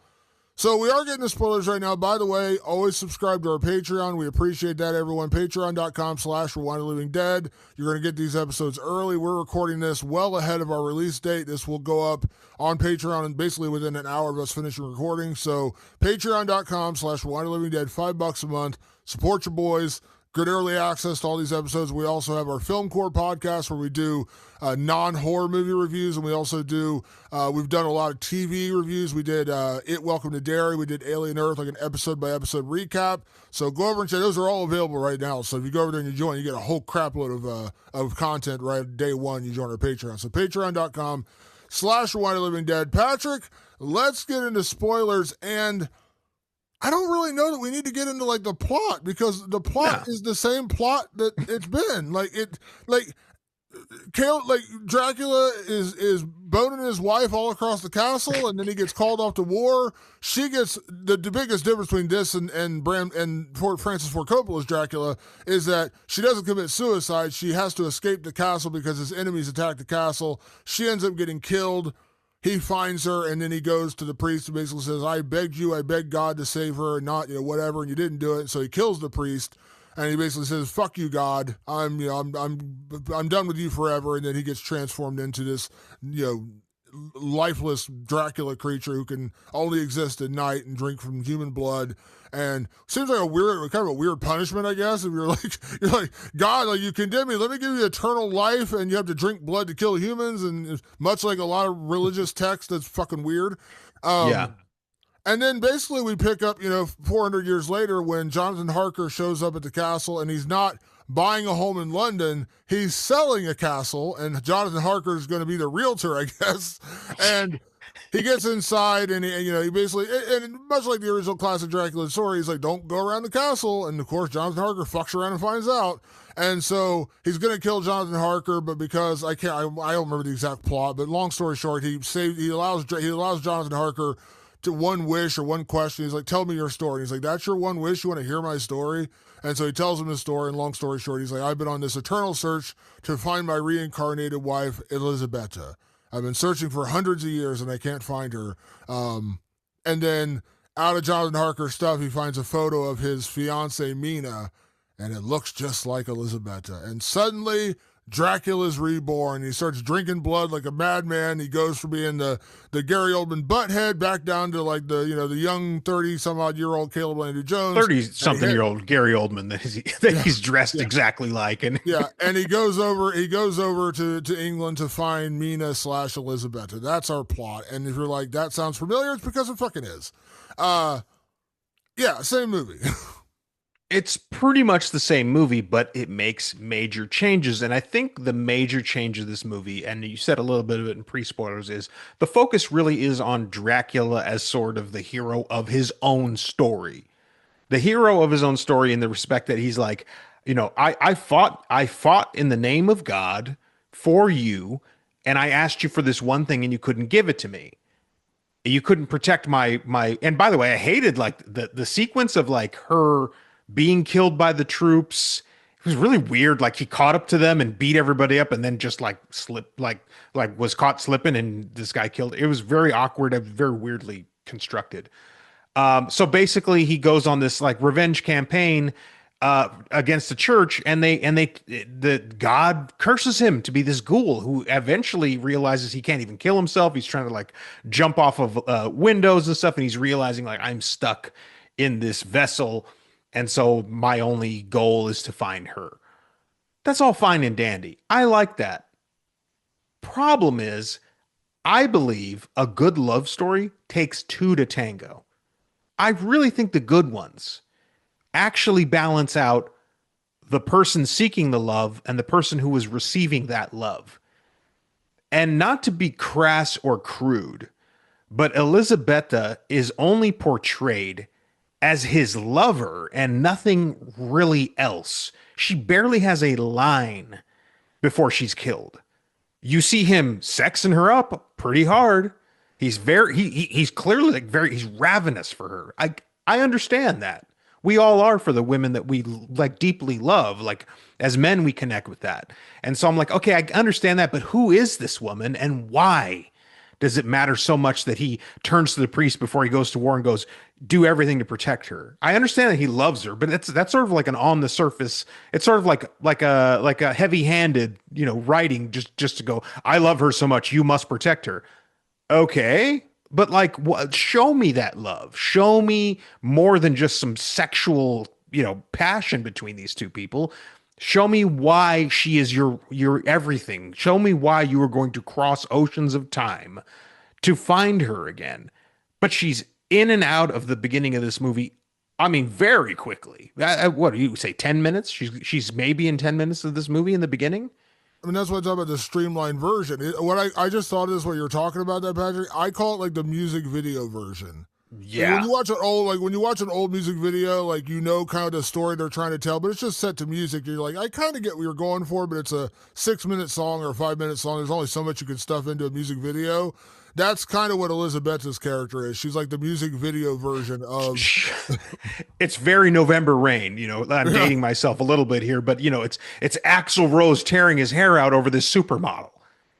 So we are getting the spoilers right now. By the way, always subscribe to our Patreon. We appreciate that, everyone. Patreon.com/RewindLivingDead. You're going to get these episodes early. We're recording this well ahead of our release date. This will go up on Patreon and basically within an hour of us finishing recording. So Patreon.com/RewindLivingDead, $5 a month. Support your boys. Good early access to all these episodes. We also have our Film Core podcast where we do non-horror movie reviews, and we also do, we've done a lot of TV reviews. We did It Welcome to Derry. We did Alien Earth, like an episode-by-episode recap. So go over and check. Those are all available right now. So if you go over there and you join, you get a whole crapload of content right day one. You join our Patreon. So patreon.com/RewindLivingDead. Patrick, let's get into spoilers, and I don't really know that we need to get into like the plot, because the plot is the same plot that it's been. Dracula is boning his wife all across the castle, and then he gets called off to war. She gets the biggest difference between this and Francis Ford Coppola's Dracula is that she doesn't commit suicide. She has to escape the castle because his enemies attack the castle. She ends up getting killed. He finds her, and then he goes to the priest and basically says, I begged God to save her, and not, whatever, and you didn't do it. So he kills the priest, and he basically says, fuck you, God. I'm done with you forever. And then he gets transformed into this, lifeless Dracula creature who can only exist at night and drink from human blood. And seems like kind of a weird punishment, I guess. If you're like, God, like, you condemn me, let me give you eternal life, and you have to drink blood to kill humans. And much like a lot of religious texts, that's fucking weird. Yeah. And then basically we pick up, 400 years later when Jonathan Harker shows up at the castle, and he's not buying a home in London, he's selling a castle, and Jonathan Harker is going to be the realtor, I guess. And he gets inside, and he basically, and much like the original classic Dracula story, he's like, don't go around the castle. And of course, Jonathan Harker fucks around and finds out. And so he's going to kill Jonathan Harker, but because I don't remember the exact plot, but long story short, he allows Jonathan Harker to one wish or one question. He's like, tell me your story. And he's like, that's your one wish? You want to hear my story? And so he tells him his story, and long story short, he's like, I've been on this eternal search to find my reincarnated wife, Elisabetta. I've been searching for hundreds of years, and I can't find her. And then out of Jonathan Harker's stuff, he finds a photo of his fiancee, Mina, and it looks just like Elisabetta. And suddenly, Dracula's reborn. He starts drinking blood like a madman. He goes from being the Gary Oldman butthead back down to like the young 30-some-odd-year-old Caleb Landry Jones. 30-something-year-old Gary Oldman that he's dressed exactly like. And and he goes over to England to find Mina / Elisabetta. That's our plot. And if you're like, that sounds familiar, it's because it fucking is. Same movie. It's pretty much the same movie, but it makes major changes. And I think the major change of this movie, and you said a little bit of it in pre-spoilers, is the focus really is on Dracula as sort of the hero of his own story. The hero of his own story in the respect that he's like, I fought in the name of God for you, and I asked you for this one thing and you couldn't give it to me. You couldn't protect my and by the way, I hated like the sequence of like her being killed by the troops. It was really weird. Like he caught up to them and beat everybody up, and then just like slipped, like was caught slipping, and this guy killed. It was very awkward and very weirdly constructed. So basically, he goes on this like revenge campaign against the church, and the God curses him to be this ghoul who eventually realizes he can't even kill himself. He's trying to like jump off of windows and stuff, and he's realizing like, I'm stuck in this vessel. And so my only goal is to find her. That's all fine and dandy. I like that. Problem is, I believe a good love story takes two to tango. I really think the good ones actually balance out the person seeking the love and the person who is receiving that love. And not to be crass or crude, but Elisabetta is only portrayed as his lover and nothing really else. She barely has a line before she's killed. You see him sexing her up pretty hard, He's clearly like very he's ravenous for her. I understand that. We all are for the women that we like deeply love. Like as men, we connect with that. And so I'm like, okay, I understand that, but who is this woman and why does it matter so much that he turns to the priest before he goes to war and goes, do everything to protect her? I understand that he loves her, but that's sort of like an on the surface. It's sort of like a heavy handed, writing just to go, I love her so much, you must protect her. Okay, but like, what? Show me that love. Show me more than just some sexual, passion between these two people. Show me why she is your everything. Show me why you are going to cross oceans of time to find her again. But she's in and out of the beginning of this movie. I mean, very quickly. What do you say? 10 minutes? She's maybe in 10 minutes of this movie in the beginning. I mean, that's what I talk about the streamlined version. What I just thought of this, what you're talking about that, Patrick. I call it like the music video version. Like when Yeah. you watch an old music video, like kind of the story they're trying to tell, but it's just set to music. You're like, I kind of get what you're going for, but it's a 6 minute song or a 5 minute song. There's only so much you can stuff into a music video. That's kind of what Elizabeth's character is. She's like the music video version of. It's very November Rain. I'm Yeah, dating myself a little bit here, but it's Axl Rose tearing his hair out over this supermodel,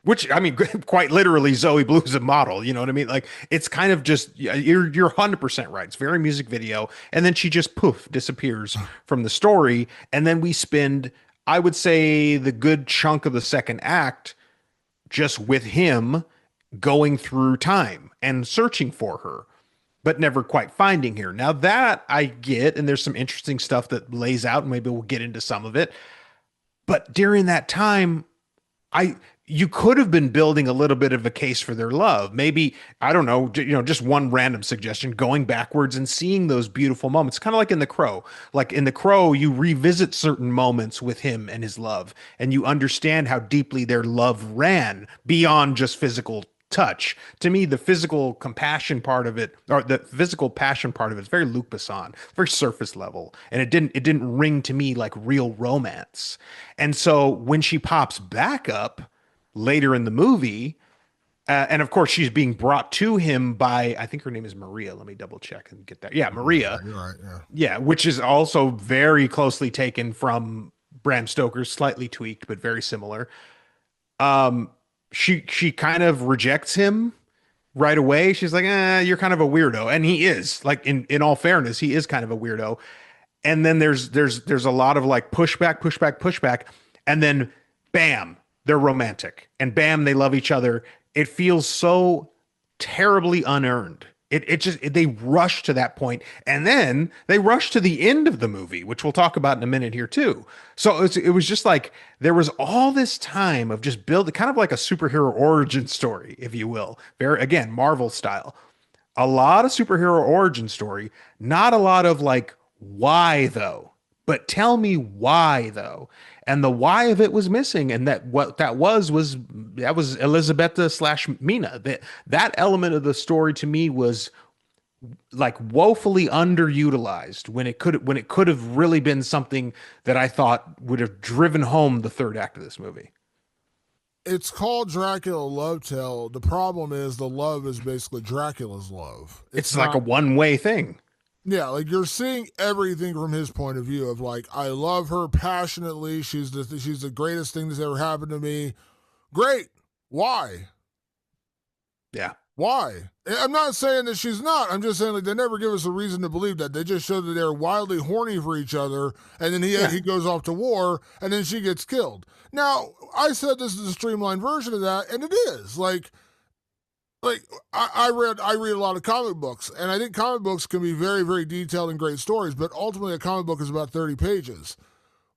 which I mean, quite literally, Zoe Blue's a model. You know what I mean? Like it's kind of just you're 100% right. It's very music video, and then she just poof disappears from the story, and then we spend, I would say, the good chunk of the second act just with him going through time and searching for her but never quite finding her. Now that I get, and there's some interesting stuff that lays out, and maybe we'll get into some of it. But during that time, I you could have been building a little bit of a case for their love. Maybe, I don't know, just one random suggestion, going backwards and seeing those beautiful moments, kind of like in The Crow. Like in The Crow, you revisit certain moments with him and his love, and you understand how deeply their love ran beyond just physical touch. To me, the physical compassion part of it, or the physical passion part of it, is very Luc Besson, very surface level, and it didn't ring to me like real romance. And so when she pops back up later in the movie, and of course she's being brought to him by, I think her name is Maria. Let me double check and get that. Yeah, yeah, Maria. you're right. Yeah. Yeah, which is also very closely taken from Bram Stoker's, slightly tweaked, but very similar. Um, she kind of rejects him right away. She's like, you're kind of a weirdo. And he is. Like in all fairness, he is kind of a weirdo. And then there's a lot of like pushback, pushback, pushback. And then bam, they're romantic. And bam, they love each other. It feels so terribly unearned. They rush to that point, and then they rush to the end of the movie, which we'll talk about in a minute here too. So it was just like there was all this time of just build, kind of like a superhero origin story, if you will. Very, again, Marvel style. A lot of superhero origin story, not a lot of like why though. But tell me why though. And the why of it was missing. And that what that was that was Elizabetta slash Mina. That element of the story to me was like woefully underutilized when it could have really been something that I thought would have driven home the third act of this movie. It's called Dracula Love Tale. The problem is the love is basically Dracula's love. It's It's like a not. one-way thing. Yeah, like you're seeing everything from his point of view of like I love her passionately. She's the greatest thing that's ever happened to me. Great. Why? Yeah. Why? I'm not saying that she's not. I'm just saying like they never give us a reason to believe that. They just show that they're wildly horny for each other, and then Yeah. he goes off to war, and then she gets killed. Now I said this is a streamlined version of that, and it is like I read a lot of comic books, and I think comic books can be very very detailed and great stories, but ultimately a comic book is about 30 pages.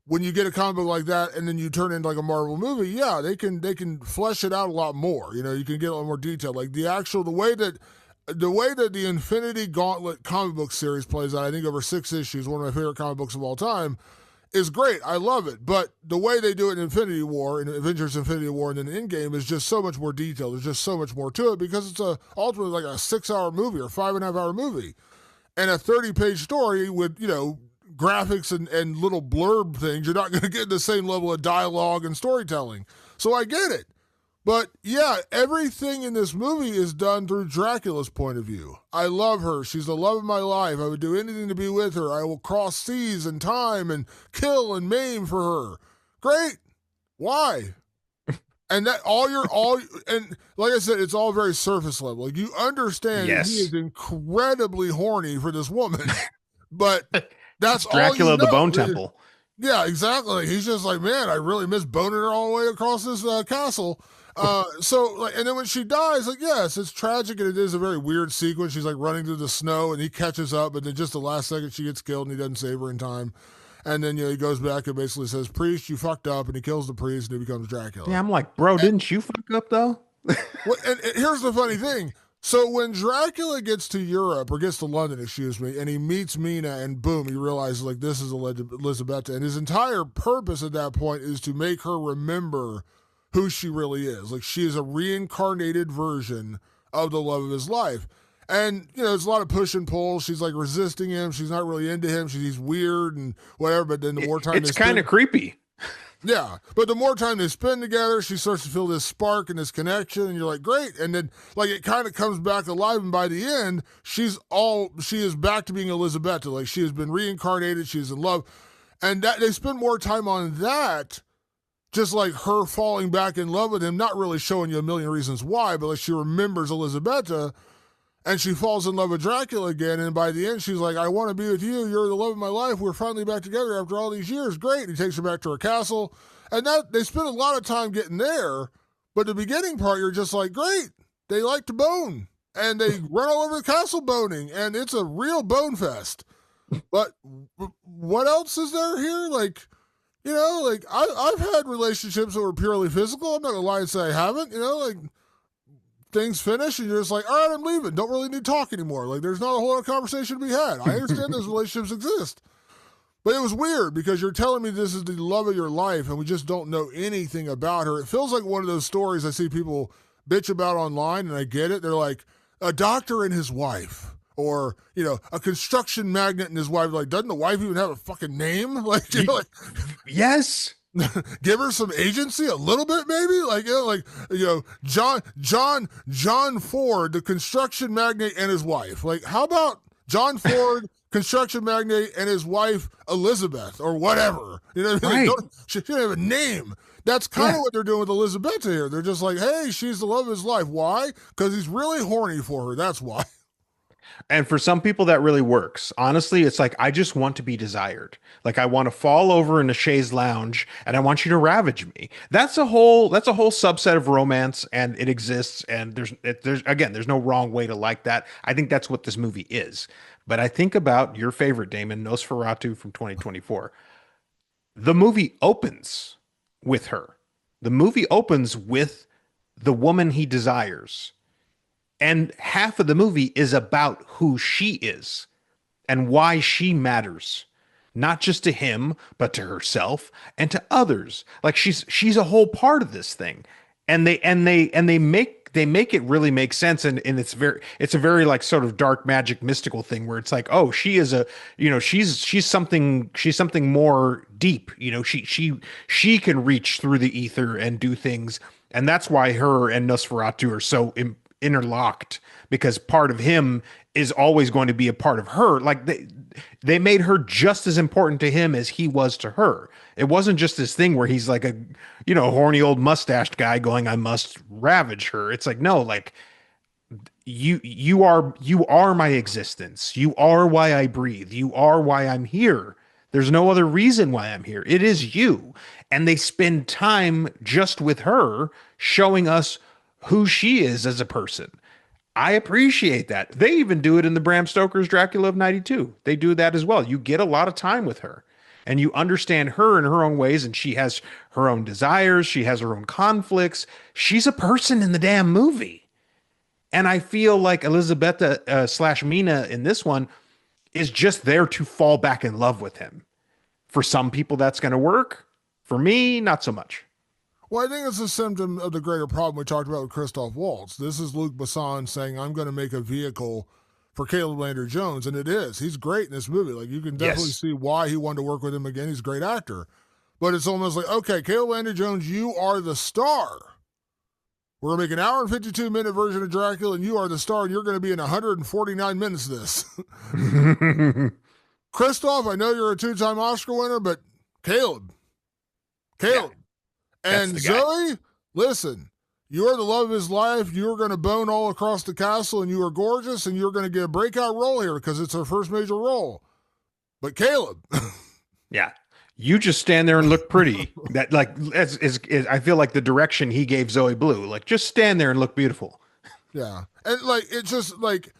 When you get a comic book like that and then you turn it into like a Marvel movie, yeah, they can flesh it out a lot more. You can get a lot more detail. Like the way that the Infinity Gauntlet comic book series plays out, I think over 6 issues, one of my favorite comic books of all time, is great. I love it. But the way they do it in Infinity War, in Avengers Infinity War, and then Endgame is just so much more detailed. There's just so much more to it because it's ultimately like a 6 hour movie or 5.5 hour movie. And a 30-page story with, graphics and little blurb things, you're not going to get the same level of dialogue and storytelling. So I get it. But yeah, everything in this movie is done through Dracula's point of view. I love her. She's the love of my life. I would do anything to be with her. I will cross seas and time and kill and maim for her. Great. Why? And that and like I said, it's all very surface level. Like you understand he Yes. is incredibly horny for this woman, but that's It's all you Dracula the know. Bone Temple. Yeah, exactly. He's just like, man, I really miss boning her all the way across this castle. So like, and then when she dies, like, yes, it's tragic and it is a very weird sequence. She's like running through the snow and he catches up, and then just the last second she gets killed and he doesn't save her in time. And then he goes back and basically says, "Priest, you fucked up," and he kills the priest and he becomes Dracula. Yeah, I'm like, bro, didn't you fuck up though? And here's the funny thing. So when Dracula gets to Europe, or gets to London, excuse me, and he meets Mina, and boom, he realizes like this is Elizabeth, and his entire purpose at that point is to make her remember who she really is. Like she is a reincarnated version of the love of his life. And there's a lot of push and pull. She's like resisting him. She's not really into him. He's weird and whatever. But then the more time It's kind of creepy. yeah, but the more time they spend together, she starts to feel this spark and this connection, and you're like, great. And then, like, it kind of comes back alive, and by the end, she is back to being Elizabeth. Like, she has been reincarnated, she's in love, and that they spend more time on that, just like her falling back in love with him, not really showing you a million reasons why, but like she remembers Elizabeth, and she falls in love with Dracula again, and by the end, she's like, I want to be with you. You're the love of my life. We're finally back together after all these years. Great. He takes her back to her castle, and that they spend a lot of time getting there, but the beginning part, you're just like, great. They like to bone, and they run all over the castle boning, and it's a real bone fest. But what else is there here? Like, like I've had relationships that were purely physical. I'm not going to lie and say I haven't, like, things finish and you're just like, all right, I'm leaving. Don't really need to talk anymore. Like, there's not a whole lot of conversation to be had. I understand those relationships exist. But it was weird because you're telling me this is the love of your life and we just don't know anything about her. It feels like one of those stories I see people bitch about online, and I get it. They're like, a doctor and his wife. Or, a construction magnate and his wife. Like, doesn't the wife even have a fucking name? Like, Yes. give her some agency a little bit, maybe, John Ford, the construction magnate, and his wife. Like, how about John Ford, construction magnate, and his wife Elizabeth, or whatever? You know what I mean? Right. She doesn't have a name. That's kind of what they're doing with Elizabeth here. They're just like, hey, she's the love of his life. Why? Because he's really horny for her. That's why. And for some people that really works. Honestly, it's like I just want to be desired. Like I want to fall over in a chaise lounge and I want you to ravage me. That's a whole subset of romance, and it exists, and there's no wrong way to like that. I think that's what this movie is. But I think about your favorite, Damon, Nosferatu from 2024. The movie opens with her. The movie opens with the woman he desires. And half of the movie is about who she is and why she matters, not just to him, but to herself and to others. Like she's a whole part of this thing. And they make it really make sense, and it's a very like sort of dark magic mystical thing where it's like, oh, she is she's something more deep. She can reach through the ether and do things. And that's why her and Nosferatu are so interlocked, because part of him is always going to be a part of her. Like they made her just as important to him as he was to her. It wasn't just this thing where he's like a horny old mustached guy going, I must ravage her. It's like, no, like you are my existence. You are why I breathe. You are why I'm here. There's no other reason why I'm here. It is you. And they spend time just with her, showing us who she is as a person. I appreciate that. They even do it in the Bram Stoker's Dracula of 92. They do that as well. You get a lot of time with her and you understand her in her own ways, and she has her own desires. She has her own conflicts. She's a person in the damn movie. And I feel like Elizabeth slash Mina in this one is just there to fall back in love with him. For some people, that's going to work. For me, not so much. Well, I think it's a symptom of the greater problem we talked about with Christoph Waltz. This is Luc Besson saying, I'm going to make a vehicle for Caleb Landry Jones, and it is. He's great in this movie. Like, you can definitely see why he wanted to work with him again. He's a great actor. But it's almost like, okay, Caleb Landry Jones, you are the star. We're going to make an hour and 52-minute version of Dracula, and you are the star, and you're going to be in 149 minutes of this. Christoph, I know you're a 2-time Oscar winner, but Caleb. Yeah, And Zoe, listen, you are the love of his life. You are going to bone all across the castle, and you are gorgeous, and you're going to get a breakout role here because it's her first major role. But Caleb. Yeah. You just stand there and look pretty. That like is I feel like the direction he gave Zoe Blue. Like just stand there and look beautiful. Yeah. And like it's just like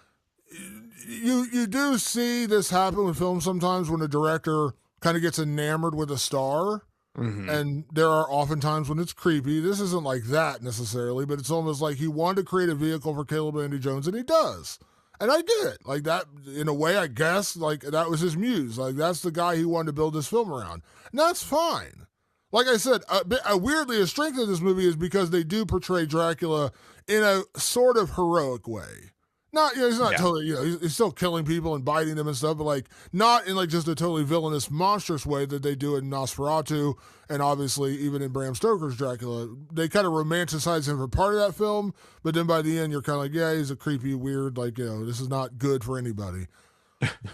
you do see this happen with films sometimes when a director kind of gets enamored with a star. Mm-hmm. And there are often times when it's creepy. This isn't like that necessarily, but it's almost like he wanted to create a vehicle for Caleb Andy Jones, and he does. And I get it. Like that, in a way, I guess, like that was his muse. Like that's the guy he wanted to build this film around. And that's fine. Like I said, weirdly, a strength of this movie is because they do portray Dracula in a sort of heroic way. Not, he's not totally, he's still killing people and biting them and stuff, but like not in like just a totally villainous, monstrous way that they do in Nosferatu, and obviously even in Bram Stoker's Dracula. They kind of romanticize him for part of that film, but then by the end you're kind of like, yeah, he's a creepy, weird, like, this is not good for anybody.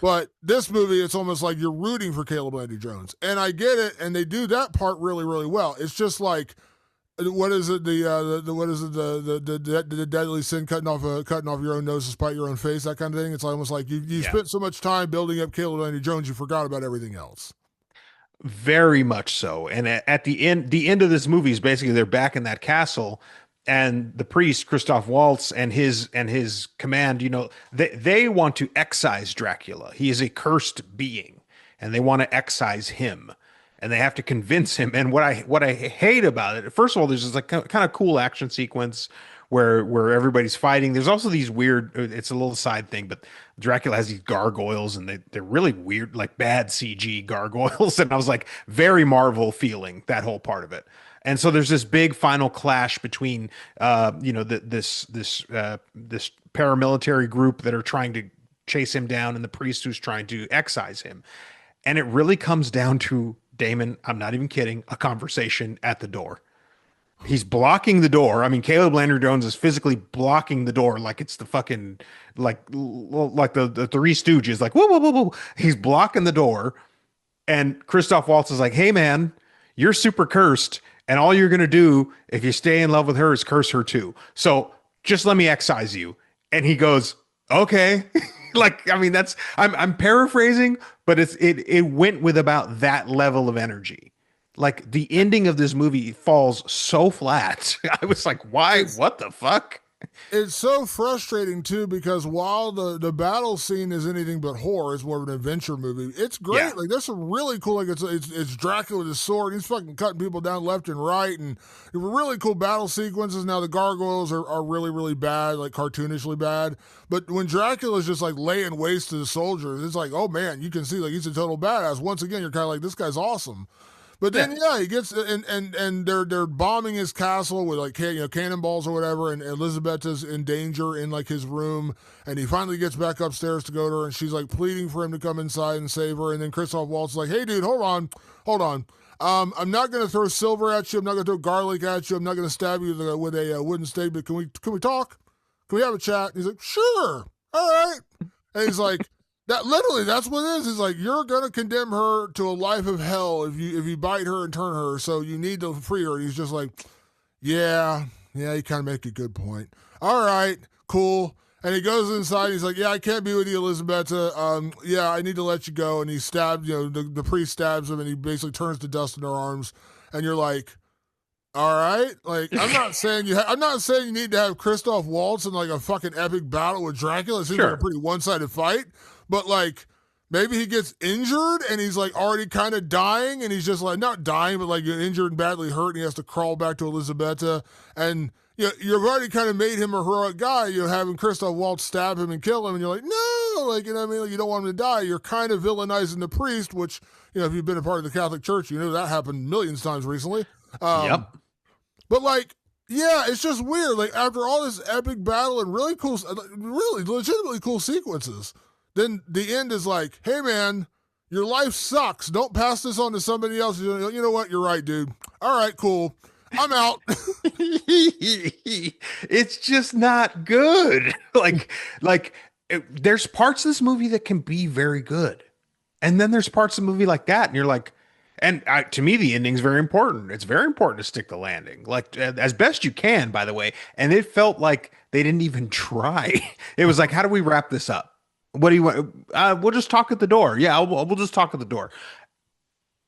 But this movie, it's almost like you're rooting for Caleb Andy Jones, and I get it, and they do that part really, really well. It's just like, what is it? The deadly sin, cutting off your own nose to spite your own face, that kind of thing. It's almost like you spent so much time building up Caleb Andy Jones, you forgot about everything else. Very much so. And at the end of this movie is basically they're back in that castle, and the priest Christoph Waltz and his command, they want to excise Dracula. He is a cursed being, and they want to excise him. And they have to convince him. And what I hate about it, first of all, there's this like kind of cool action sequence where everybody's fighting. There's also these weird, it's a little side thing, but Dracula has these gargoyles, and they're really weird, like bad CG gargoyles. And I was like, very Marvel feeling that whole part of it. And so there's this big final clash between this paramilitary group that are trying to chase him down, and the priest who's trying to excise him. And it really comes down to, Damon, I'm not even kidding, a conversation at the door. He's blocking the door. I mean, Caleb Landry Jones is physically blocking the door like it's the fucking, like the Three Stooges, like, whoa, whoa, whoa, whoa. He's blocking the door. And Christoph Waltz is like, hey, man, you're super cursed. And all you're going to do if you stay in love with her is curse her too. So just let me excise you. And he goes, okay. Like, I mean, I'm paraphrasing, but it went with about that level of energy. Like the ending of this movie falls so flat. I was like, why? What the fuck? It's so frustrating too, because while the battle scene is anything but horror, it's more of an adventure movie. It's great. Yeah. Like there's some really cool, like it's Dracula with his sword. He's fucking cutting people down left and right, and really cool battle sequences. Now the gargoyles are really, really bad, like cartoonishly bad. But when Dracula's just like laying waste to the soldiers, it's like, oh man, you can see like he's a total badass. Once again, you're kind of like, this guy's awesome. But then, he gets and they're bombing his castle with like cannonballs or whatever, and Elizabeth is in danger in like his room, and he finally gets back upstairs to go to her, and she's like pleading for him to come inside and save her, and then Christoph Waltz is like, hey dude, hold on, I'm not gonna throw silver at you, I'm not gonna throw garlic at you, I'm not gonna stab you with a wooden stake, but can we talk? Can we have a chat? And he's like, sure, all right, and he's like. That's what it is. It's like, you're gonna condemn her to a life of hell if you bite her and turn her, so you need to free her. And he's just like, yeah, you kind of make a good point. All right, cool. And he goes inside. He's like, yeah, I can't be with you, Elizabeth. Yeah, I need to let you go. And he stabs, the priest stabs him, and he basically turns to dust in her arms. And you're like, all right, like I'm not saying you need to have Christoph Waltz in like a fucking epic battle with Dracula. It seems like a pretty one-sided fight. But like maybe he gets injured and he's like already kind of dying, and he's just like not dying, but like injured and badly hurt, and he has to crawl back to Elizabetta. And you've already kind of made him a heroic guy, having Christoph Waltz stab him and kill him, and you're like, no, like what I mean, like, you don't want him to die. You're kind of villainizing the priest, which if you've been a part of the Catholic Church, that happened millions of times recently. Yep. But like, yeah, it's just weird. Like after all this epic battle and really legitimately cool sequences. Then the end is like, hey, man, your life sucks. Don't pass this on to somebody else. You know what? You're right, dude. All right, cool. I'm out. It's just not good. There's parts of this movie that can be very good. And then there's parts of the movie like that, and you're like, to me, the ending's very important. It's very important to stick the landing, like as best you can, by the way. And it felt like they didn't even try. It was like, how do we wrap this up? What do you want? We'll just talk at the door. Yeah, we'll just talk at the door.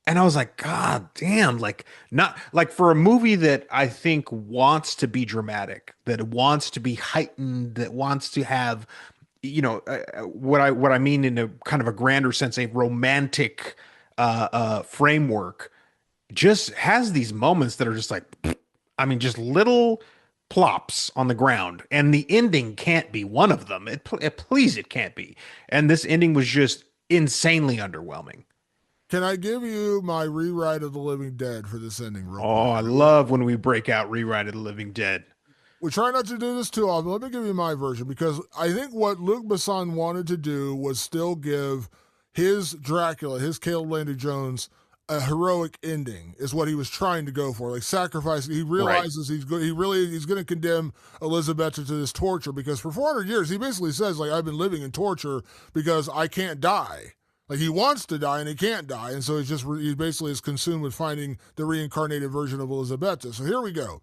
And I was like, God damn, like not like for a movie that I think wants to be dramatic, that wants to be heightened, that wants to have, what I mean in a kind of a grander sense, a romantic framework, just has these moments that are just like, I mean, just little plops on the ground, and the ending can't be one of them. Please, it can't be. And this ending was just insanely underwhelming. Can I give you my rewrite of The Living Dead for this ending, real Oh, quick? I love when we break out Rewrite of the Living Dead. We try not to do this too often. Let me give you my version because I think what Luc Besson wanted to do was still give his Dracula, his Caleb Landry Jones, a heroic ending. Is what he was trying to go for, like sacrificing. He Right. realizes he's going to condemn Elizabeth to this torture because for 400 years he basically says like I've been living in torture because I can't die. Like he wants to die and he can't die, and so he basically is consumed with finding the reincarnated version of Elizabeth. So here we go.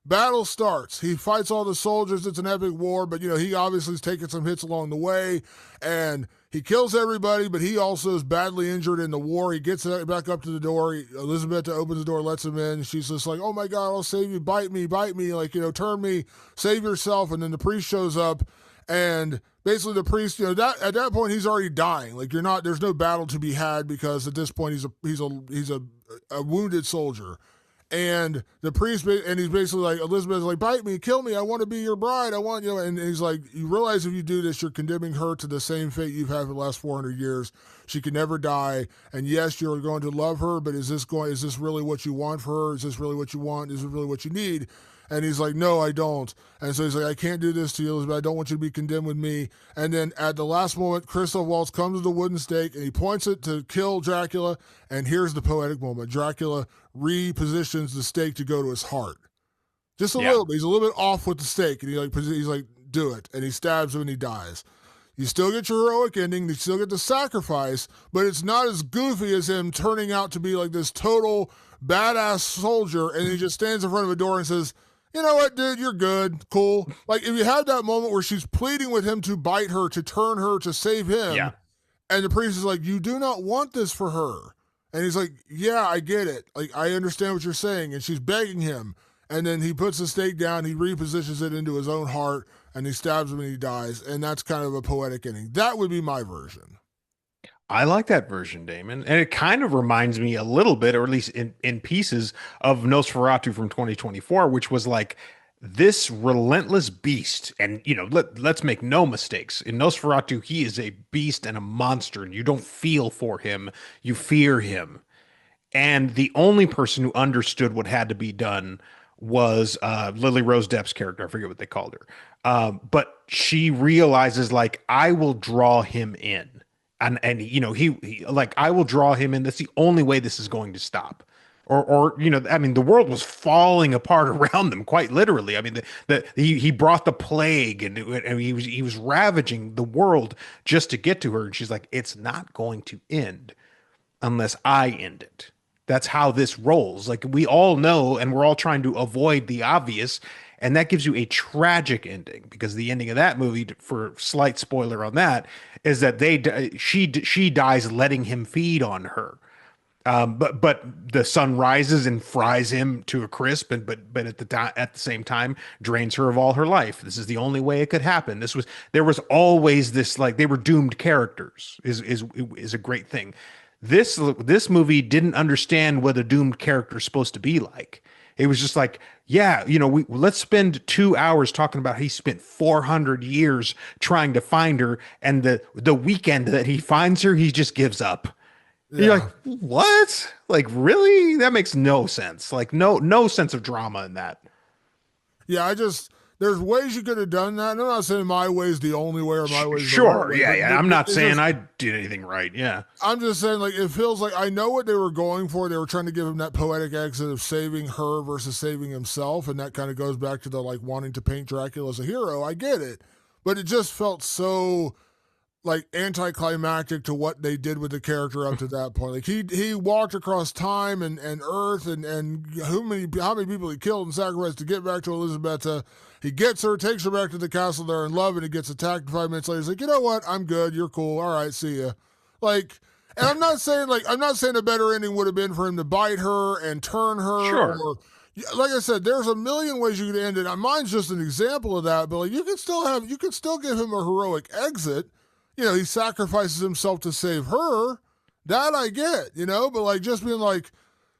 Battle starts. He fights all the soldiers. It's an epic war, but he obviously is taking some hits along the way, and he kills everybody. But he also is badly injured in the war. He gets back up to the door. Elizabeth opens the door, lets him in. She's just like, "Oh my God, I'll save you! Bite me, like turn me, save yourself." And then the priest shows up, and basically the priest, that at that point he's already dying. Like there's no battle to be had because at this point he's a wounded soldier. And the priest, and he's basically like, Elizabeth's like, bite me, kill me, I want to be your bride, I want you. And he's like, you realize if you do this, you're condemning her to the same fate you've had for the last 400 years. She can never die. And yes, you're going to love her, but is this really what you want for her? Is this really what you want? Is it really what you need? And he's like, no, I don't. And so he's like, I can't do this to you, Elizabeth. I don't want you to be condemned with me. And then at the last moment, Christoph Waltz comes with the wooden stake and he points it to kill Dracula. And here's the poetic moment. Dracula repositions the stake to go to his heart. Just a Yeah. little bit. He's a little bit off with the stake. And he's like, do it. And he stabs him and he dies. You still get your heroic ending. You still get the sacrifice, but it's not as goofy as him turning out to be like this total badass soldier. And he just stands in front of a door and says, you know what, dude, you're good, cool. Like if you have that moment where she's pleading with him to bite her, to turn her, to save him, Yeah. and the priest is like, you do not want this for her. And he's like, yeah, I get it. Like, I understand what you're saying. And she's begging him. And then he puts the stake down, he repositions it into his own heart, and he stabs him and he dies. And that's kind of a poetic ending. That would be my version. I like that version, Damon. And it kind of reminds me a little bit, or at least in pieces, of Nosferatu from 2024, which was like this relentless beast. And, let's make no mistakes. In Nosferatu, he is a beast and a monster, and you don't feel for him, you fear him. And the only person who understood what had to be done was Lily Rose Depp's character. I forget what they called her. But she realizes, like, I will draw him in. And he like, I will draw him in. That's the only way this is going to stop. I mean, the world was falling apart around them, quite literally. I mean, he brought the plague, and he was ravaging the world just to get to her. And she's like, it's not going to end unless I end it. That's how this rolls. Like we all know, and we're all trying to avoid the obvious, and that gives you a tragic ending because the ending of that movie, for slight spoiler on that, is that she dies letting him feed on her. But the sun rises and fries him to a crisp, and but at the same time drains her of all her life. This is the only way it could happen. There was always this, like, they were doomed characters is a great thing. This movie didn't understand what a doomed character is supposed to be like. It was just like, yeah, let's spend 2 hours talking about he spent 400 years trying to find her, and the weekend that he finds her, he just gives up. You're Yeah. like, what? Like, really? That makes no sense. Like, no sense of drama in that. Yeah, there's ways you could have done that. And I'm not saying my way is the only way or my way is the right Sure, way, yeah, but yeah. I'm not it's saying just, I did anything right. Yeah, I'm just saying, like, it feels like I know what they were going for. They were trying to give him that poetic exit of saving her versus saving himself. And that kind of goes back to the, like, wanting to paint Dracula as a hero. I get it. But it just felt so, like, anticlimactic to what they did with the character up to that point. Like, he walked across time and earth and how many people he killed and sacrificed to get back to Elizabeth. He gets her, takes her back to the castle there in love, and he gets attacked 5 minutes later. He's like, you know what? I'm good. You're cool. All right, see ya. Like, and I'm not saying a better ending would have been for him to bite her and turn her, sure. or like I said, there's a million ways you could end it. Mine's just an example of that, but like you could still give him a heroic exit. He sacrifices himself to save her. That I get, but like just being like,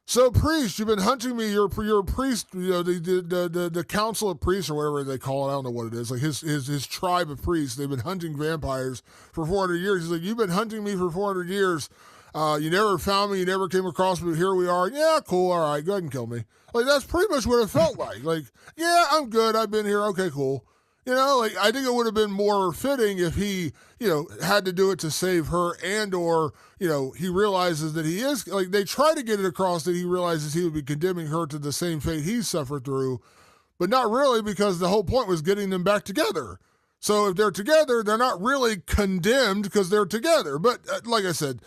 so priest, you've been hunting me. You're a priest. The council of priests or whatever they call it. I don't know what it is. Like his tribe of priests. They've been hunting vampires for 400 years. He's like, you've been hunting me for 400 years. You never found me. You never came across me. But here we are. Yeah, cool. All right, go ahead and kill me. Like that's pretty much what it felt like. Like, yeah, I'm good. I've been here. Okay, cool. Like I think it would have been more fitting if he, had to do it to save her and or, he realizes that he is like they try to get it across that he realizes he would be condemning her to the same fate he suffered through, but not really because the whole point was getting them back together. So if they're together, they're not really condemned because they're together. But like I said,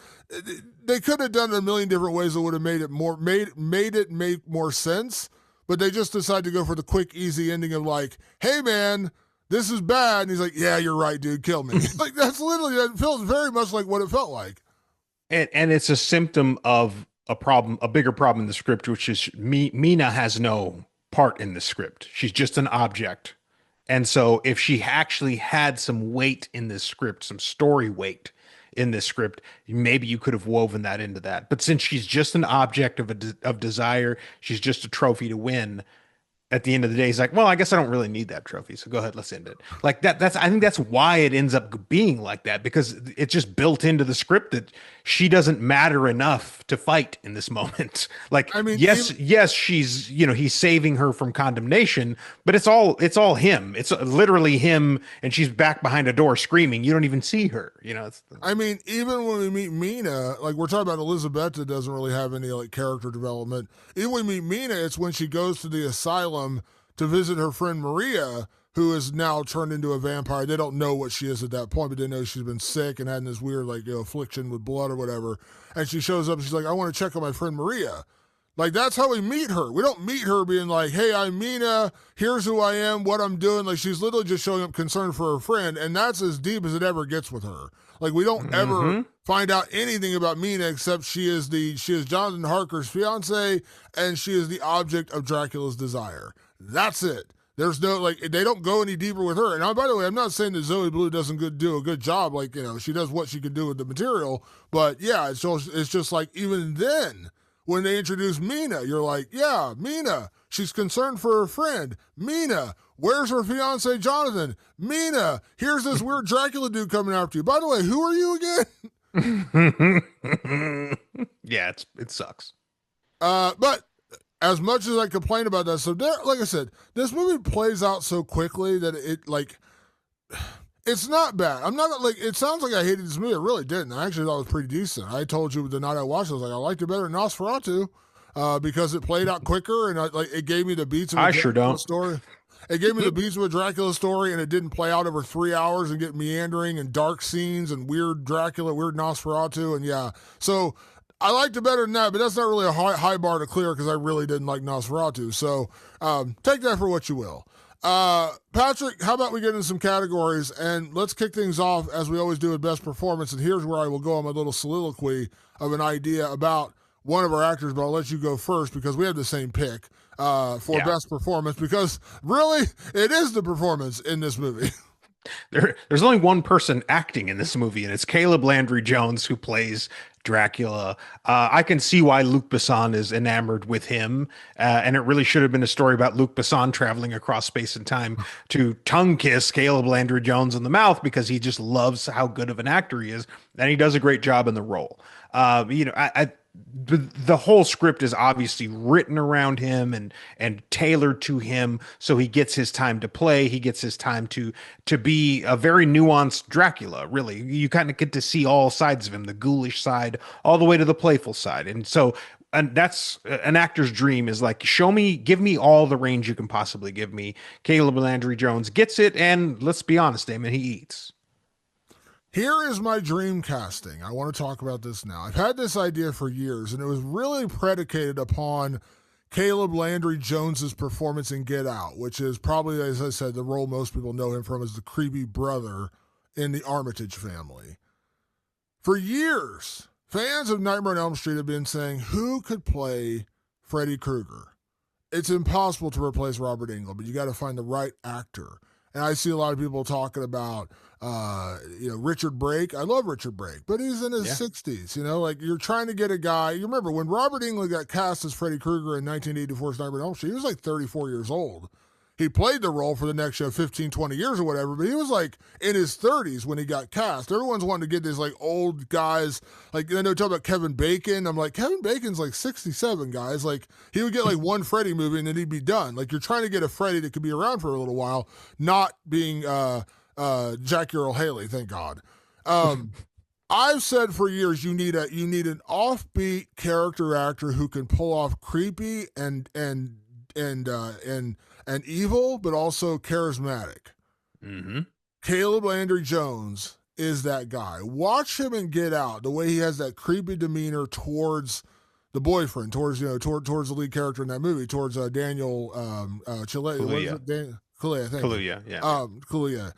they could have done it a million different ways that would have made it make more sense. But they just decided to go for the quick, easy ending of like, hey man, this is bad. And he's like, yeah, you're right, dude. Kill me. Like, that feels very much like what it felt like. And it's a symptom of a problem, a bigger problem in the script, which is Mina has no part in the script. She's just an object. And so if she actually had some weight in this script, some story weight in this script, maybe you could have woven that into that. But since she's just an object of desire, she's just a trophy to win. At the end of the day, he's like, well, I guess I don't really need that trophy. So go ahead, let's end it. Like I think that's why it ends up being like that, because it's just built into the script that she doesn't matter enough to fight in this moment. Like, I mean, yes, she's, he's saving her from condemnation, but it's all him. It's literally him. And she's back behind a door screaming. You don't even see her, I mean, even when we meet Mina, like we're talking about Elizabeth that doesn't really have any like character development. Even when we meet Mina, it's when she goes to the asylum to visit her friend Maria, who is now turned into a vampire. They don't know what she is at that point, but they know she's been sick and had this weird like affliction with blood or whatever. And she shows up and she's like, I want to check on my friend Maria. Like that's how we meet her. We don't meet her being like, hey, I'm Mina, here's who I am, what I'm doing. Like she's literally just showing up concerned for her friend, and that's as deep as it ever gets with her. Like we don't ever find out anything about Mina except she is Jonathan Harker's fiance and she is the object of Dracula's desire. That's it. There's no like they don't go any deeper with her. And by the way, I'm not saying that Zoe Blue doesn't do a good job. Like she does what she can do with the material. But yeah, it's just like even then when they introduce Mina, you're like, yeah, Mina. She's concerned for her friend. Mina. Where's her fiance, Jonathan? Mina. Here's this weird Dracula dude coming after you. By the way, who are you again? Yeah, it sucks. But as much as I complain about that, so there, like I said, this movie plays out so quickly that it's not bad. I'm not like, it sounds like I hated this movie. I really didn't. I actually thought it was pretty decent. I told you the night I watched it, I was like, I liked it better than Nosferatu because it played out quicker and it gave me the beats of a Dracula story. It gave me the beats of a Dracula story and it didn't play out over 3 hours and get meandering and dark scenes and weird Dracula, weird Nosferatu. And yeah, so I liked it better than that, but that's not really a high bar to clear because I really didn't like Nosferatu. So take that for what you will. Patrick, how about we get into some categories and let's kick things off as we always do with best performance. And here's where I will go on my little soliloquy of an idea about one of our actors, but I'll let you go first because we have the same pick for best performance because really it is the performance in this movie. There's only one person acting in this movie, and it's Caleb Landry Jones, who plays Dracula. I can see why Luc Besson is enamored with him, and it really should have been a story about Luc Besson traveling across space and time to tongue kiss Caleb Landry Jones in the mouth because he just loves how good of an actor he is, and he does a great job in the role. the whole script is obviously written around him and tailored to him, so he gets his time to play. He gets his time to be a very nuanced Dracula. Really, you kind of get to see all sides of him, the ghoulish side, all the way to the playful side. And that's an actor's dream, is like, show me, give me all the range you can possibly give me. Caleb Landry Jones gets it, and let's be honest, Damon, he eats. Here is my dream casting. I want to talk about this now. I've had this idea for years, and it was really predicated upon Caleb Landry Jones's performance in Get Out, which is probably, as I said, the role most people know him from as the creepy brother in the Armitage family. For years, fans of Nightmare on Elm Street have been saying, who could play Freddy Krueger? It's impossible to replace Robert Englund, but you got to find the right actor. And I see a lot of people talking about, Richard Brake. I love Richard Brake, but he's in his 60s. Like, you're trying to get a guy. You remember when Robert Englund got cast as Freddy Krueger in 1984's Nightmare on Elm Street, he was like 34 years old. He played the role for the next 15, 20 years or whatever, but he was like in his 30s when he got cast. Everyone's wanting to get these like old guys. Like, I know talk about Kevin Bacon. I'm like, Kevin Bacon's like 67, guys. Like, he would get like one Freddy movie and then he'd be done. Like, you're trying to get a Freddy that could be around for a little while, not being Jackie Earle Haley, thank God. I've said for years you need an offbeat character actor who can pull off creepy and evil, but also charismatic. Mm-hmm. Caleb Landry Jones is that guy. Watch him and Get Out. The way he has that creepy demeanor towards the boyfriend, towards the lead character in that movie, towards Daniel Chile. Kaluuya, I think. Kaluuya, yeah. Kaluuya.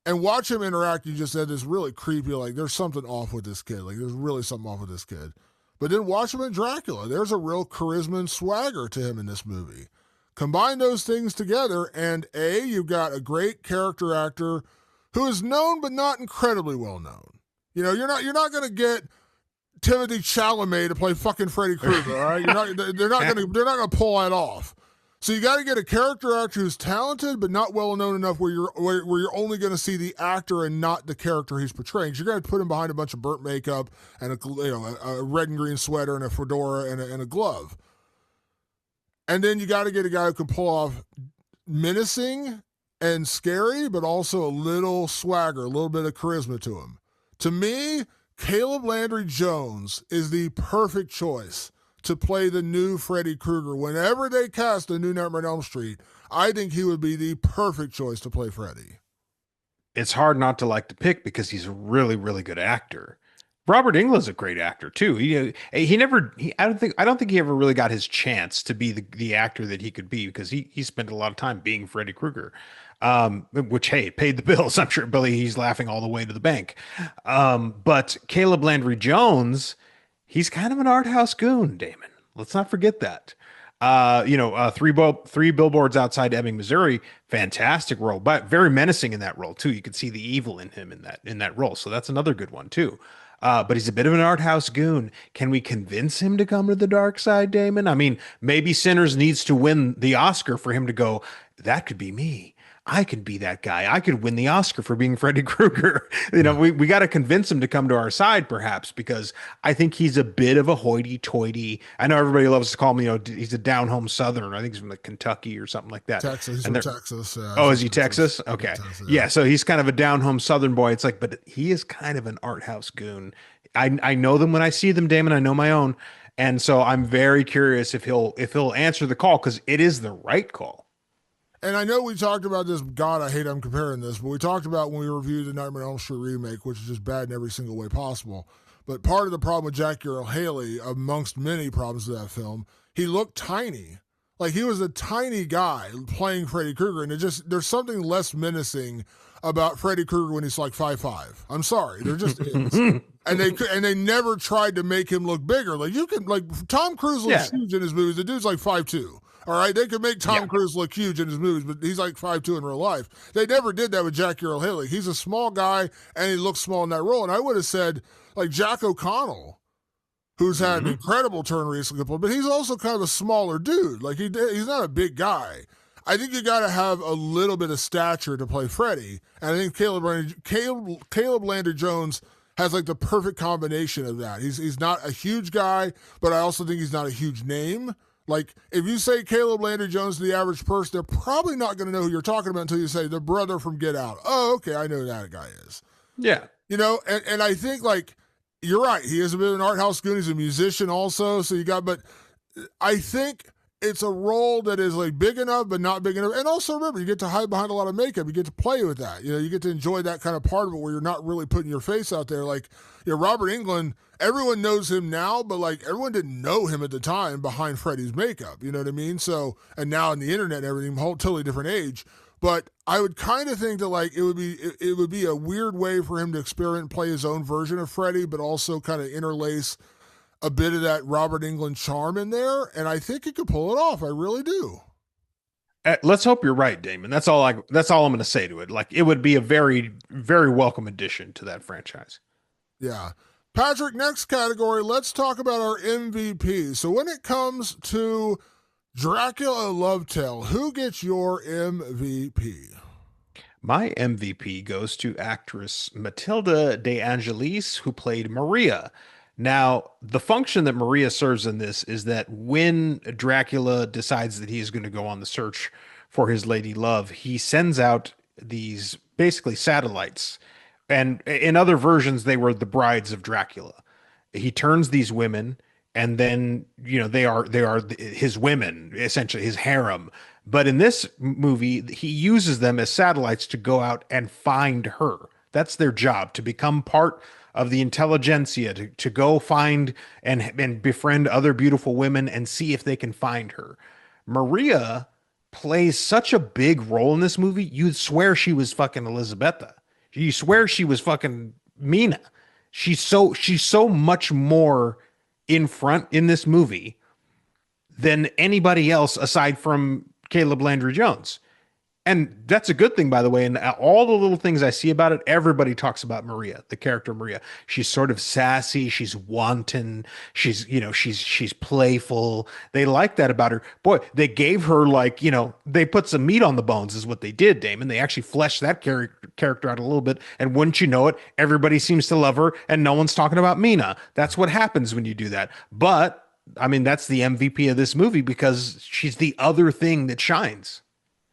And watch him interact. You just said this really creepy. Like, there's something off with this kid. Like, there's really something off with this kid. But then watch him in Dracula. There's a real charisma and swagger to him in this movie. Combine those things together, and you've got a great character actor who is known but not incredibly well known. You're not going to get Timothée Chalamet to play fucking Freddy Krueger. All right, they're not going to pull that off. So you got to get a character actor who's talented but not well known enough where you're only going to see the actor and not the character he's portraying. So you're going to put him behind a bunch of burnt makeup and a red and green sweater and a fedora and a glove. And then you got to get a guy who can pull off menacing and scary, but also a little swagger, a little bit of charisma to him. To me, Caleb Landry Jones is the perfect choice to play the new Freddy Krueger. Whenever they cast a new Nightmare on Elm Street, I think he would be the perfect choice to play Freddy. It's hard not to like to pick because he's a really, really good actor. Robert Englund's a great actor too. I don't think he ever really got his chance to be the actor that he could be, because he spent a lot of time being Freddy Krueger, which, hey, paid the bills. I'm sure he's laughing all the way to the bank. But Caleb Landry Jones, he's kind of an art house goon, Damon. Let's not forget that. Three Billboards Outside Ebbing, Missouri, fantastic role, but very menacing in that role too. You could see the evil in him in that role. So that's another good one too. But he's a bit of an art house goon. Can we convince him to come to the dark side, Damon? I mean, maybe Sinners needs to win the Oscar for him to go, that could be me. I could be that guy. I could win the Oscar for being Freddy Krueger. We got to convince him to come to our side, perhaps, because I think he's a bit of a hoity-toity. I know everybody loves to call him, he's a down-home Southerner. I think he's from like Kentucky or something like that. Texas. He's from Texas. Oh, is he Texas? Okay. Texas, yeah, so he's kind of a down-home Southern boy. It's like, but he is kind of an art house goon. I know them when I see them, Damon. I know my own. And so I'm very curious if he'll answer the call, because it is the right call. And I know we talked about this. God, I hate I'm comparing this, but we talked about when we reviewed the Nightmare on Elm Street remake, which is just bad in every single way possible. But part of the problem with Jackie Earle Haley, amongst many problems with that film, he looked tiny. Like, he was a tiny guy playing Freddy Krueger, and there's something less menacing about Freddy Krueger when he's like 5'5". I'm sorry, there just is. And they never tried to make him look bigger. Like, Tom Cruise looks huge in his movies. The dude's like 5'2". All right, they could make Tom Cruise look huge in his movies, but he's like 5'2" in real life. They never did that with Jackie Earle Haley. He's a small guy, and he looks small in that role. And I would have said, like, Jack O'Connell, who's had an incredible turn recently, but he's also kind of a smaller dude. Like, he's not a big guy. I think you got to have a little bit of stature to play Freddy. And I think Caleb Landry Jones has like the perfect combination of that. He's not a huge guy, but I also think he's not a huge name. Like if you say Caleb Landry Jones to the average person, they're probably not going to know who you're talking about until you say the brother from Get Out. Oh, okay, I know who that guy is. Yeah. And I think like you're right. He is a bit of an art house goon. He's a musician also. So but I think it's a role that is like big enough, but not big enough. And also remember, you get to hide behind a lot of makeup. You get to play with that. You get to enjoy that kind of part of it where you're not really putting your face out there. Like, Robert Englund, everyone knows him now, but like everyone didn't know him at the time behind Freddie's makeup. You know what I mean? So, and now in the internet and everything, whole totally different age. But I would kind of think that like it would be a weird way for him to experiment and play his own version of Freddie, but also kind of interlace a bit of that Robert Englund charm in there, and I think he could pull it off. I really do. Let's hope you're right, Damon. That's all I'm going to say to it. Like it would be a very, very welcome addition to that franchise. Yeah. Patrick, next category, let's talk about our MVP. So when it comes to Dracula Love Tale, who gets your MVP? My MVP goes to actress Matilda De Angelis, who played Maria. Now, the function that Maria serves in this is that when Dracula decides that he is going to go on the search for his lady love, he sends out these basically satellites. And in other versions, they were the brides of Dracula. He turns these women, and then they are his women, essentially his harem. But in this movie, he uses them as satellites to go out and find her. That's their job, to become part of the intelligentsia, to go find and befriend other beautiful women and see if they can find her. Maria plays such a big role in this movie, you'd swear she was fucking Elizabetha. You swear she was fucking Mina. She's so much more in front in this movie than anybody else aside from Caleb Landry Jones. And that's a good thing, by the way. And all the little things I see about it, everybody talks about Maria, the character Maria. She's sort of sassy. She's wanton. She's playful. They like that about her. Boy, they gave her they put some meat on the bones is what they did, Damon. They actually fleshed that character out a little bit. And wouldn't you know it, everybody seems to love her and no one's talking about Mina. That's what happens when you do that. But I mean, that's the MVP of this movie because she's the other thing that shines.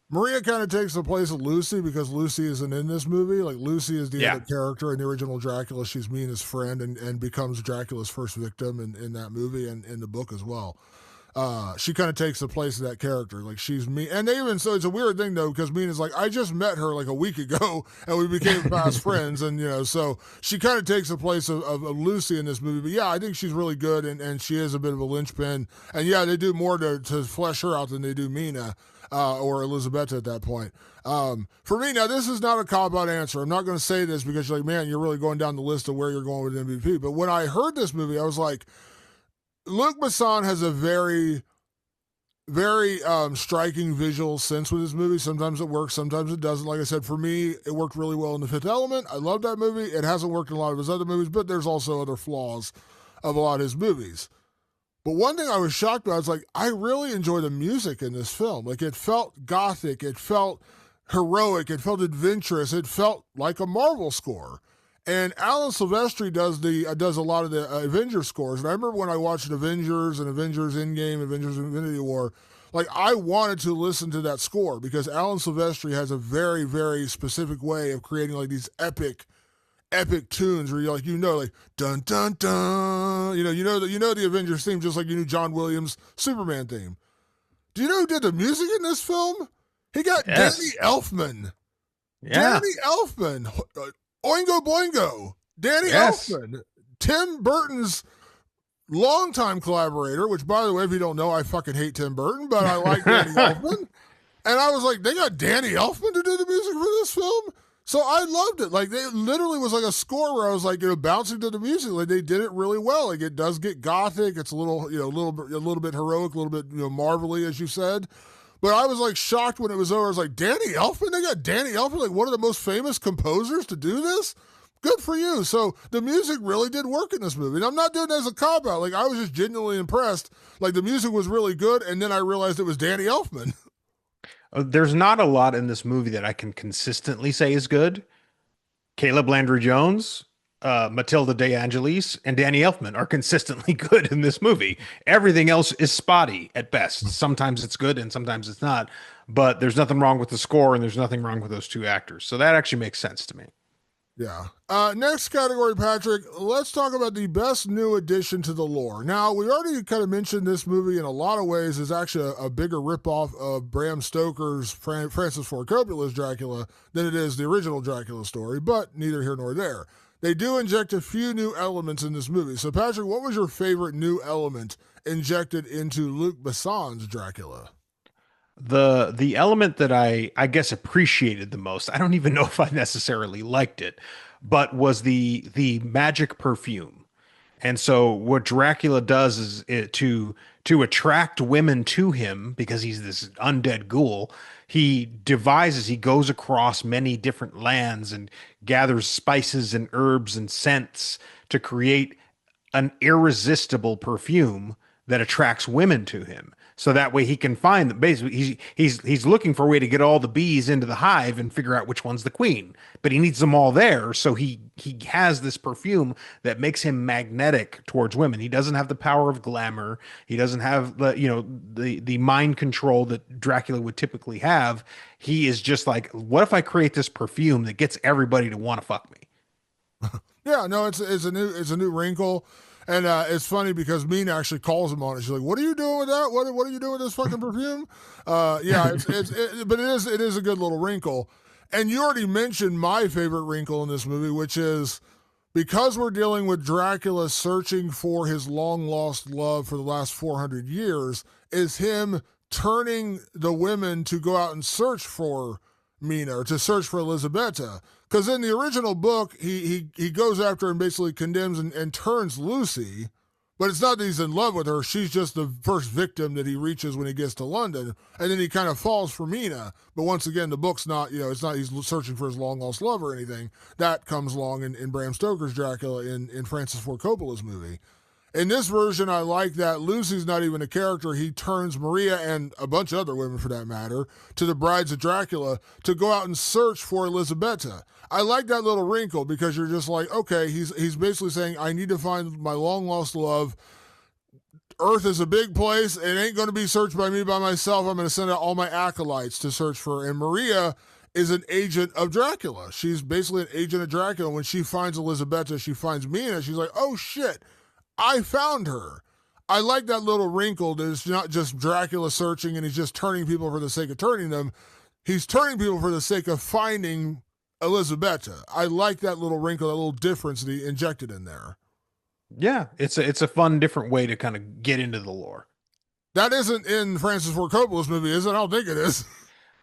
Maria kind of takes the place of Lucy because Lucy isn't in this movie. Like Lucy is the other character in the original Dracula. She's Mina's friend and becomes Dracula's first victim in that movie and in the book as well. She kind of takes the place of that character. Like she's me. And so it's a weird thing though, because Mina's like, I just met her like a week ago and we became fast friends. And, so she kind of takes the place of Lucy in this movie. But yeah, I think she's really good and she is a bit of a linchpin. And yeah, they do more to flesh her out than they do Mina. Or Elizabeth at that point. For me, now, this is not a cop-out answer. I'm not going to say this because you're like, man, you're really going down the list of where you're going with MVP. But when I heard this movie, I was like, Luc Besson has a very, very striking visual sense with this movie. Sometimes it works, sometimes it doesn't. Like I said, for me, it worked really well in The Fifth Element. I love that movie. It hasn't worked in a lot of his other movies, but there's also other flaws of a lot of his movies. But one thing I was shocked about is like, I really enjoy the music in this film. Like it felt gothic, it felt heroic, it felt adventurous, it felt like a Marvel score. And Alan Silvestri does a lot of the Avengers scores. And I remember when I watched Avengers and Avengers Endgame, Avengers Infinity War, like I wanted to listen to that score because Alan Silvestri has a very, very specific way of creating like these epic tunes where you're like, like dun dun dun, you know the Avengers theme just like you knew John Williams' Superman theme. Do you know who did the music in this film? He got Danny Elfman. Yeah. Danny Elfman. Oingo Boingo. Danny Elfman. Tim Burton's longtime collaborator, which by the way, if you don't know, I fucking hate Tim Burton, but I like Danny Elfman. And I was like, they got Danny Elfman to do the music for this film? So I loved it. Like they literally was like a score where I was like, bouncing to the music. Like they did it really well. Like it does get gothic. It's a little, a little bit heroic, a little bit, marvelly, as you said. But I was like shocked when it was over. I was like, Danny Elfman? They got Danny Elfman, like one of the most famous composers to do this? Good for you. So the music really did work in this movie. And I'm not doing it as a cop-out. Like I was just genuinely impressed. Like the music was really good. And then I realized it was Danny Elfman. There's not a lot in this movie that I can consistently say is good. Caleb Landry Jones, Matilda De Angelis and Danny Elfman are consistently good in this movie. Everything else is spotty at best. Sometimes it's good and sometimes it's not. But there's nothing wrong with the score and there's nothing wrong with those two actors. So that actually makes sense to me. Yeah. Next category, Patrick. Let's talk about the best new addition to the lore. Now, we already kind of mentioned this movie in a lot of ways is actually a bigger ripoff of Bram Stoker's Francis Ford Coppola's Dracula than it is the original Dracula story, but neither here nor there. They do inject a few new elements in this movie. So, Patrick, what was your favorite new element injected into Luc Besson's Dracula? The element that I guess appreciated the most, I don't even know if I necessarily liked it, but was the magic perfume. And so what Dracula does is to attract women to him because he's this undead ghoul. He goes across many different lands and gathers spices and herbs and scents to create an irresistible perfume that attracts women to him. So that way he can find them. Basically, he's looking for a way to get all the bees into the hive and figure out which one's the queen. But he needs them all there. So he has this perfume that makes him magnetic towards women. He doesn't have the power of glamour. He doesn't have the mind control that Dracula would typically have. He is just like, what if I create this perfume that gets everybody to want to fuck me? Yeah, no, it's a new wrinkle, and it's funny because Mina actually calls him on it. She's like, "What are you doing with that? What are you doing with this fucking perfume?" Yeah, but it is a good little wrinkle. And you already mentioned my favorite wrinkle in this movie, which is because we're dealing with Dracula searching for his long lost love for the last 400 years, is him turning the women to go out and search for Mina or to search for Elisabetta. Because in the original book, he goes after and basically condemns and turns Lucy, but it's not that he's in love with her. She's just the first victim that he reaches when he gets to London, and then he kind of falls for Mina. But once again, the book's not, it's not he's searching for his long lost love or anything. That comes along in Bram Stoker's Dracula in Francis Ford Coppola's movie. In this version, I like that Lucy's not even a character. He turns Maria and a bunch of other women, for that matter, to the brides of Dracula to go out and search for Elisabetta. I like that little wrinkle because you're just like, okay, he's basically saying, I need to find my long lost love. Earth is a big place. It ain't going to be searched by me by myself. I'm going to send out all my acolytes to search for her. And Maria is an agent of Dracula. She's basically an agent of Dracula. When she finds Elisabetta, she finds Mina. She's like, oh shit, I found her. I like that little wrinkle that it's not just Dracula searching and he's just turning people for the sake of turning them. He's turning people for the sake of finding Elisabetta. I like that little wrinkle, that little difference that he injected in there. Yeah, it's a fun different way to kind of get into the lore. That isn't in Francis Ford Coppola's movie, is it? I don't think it is.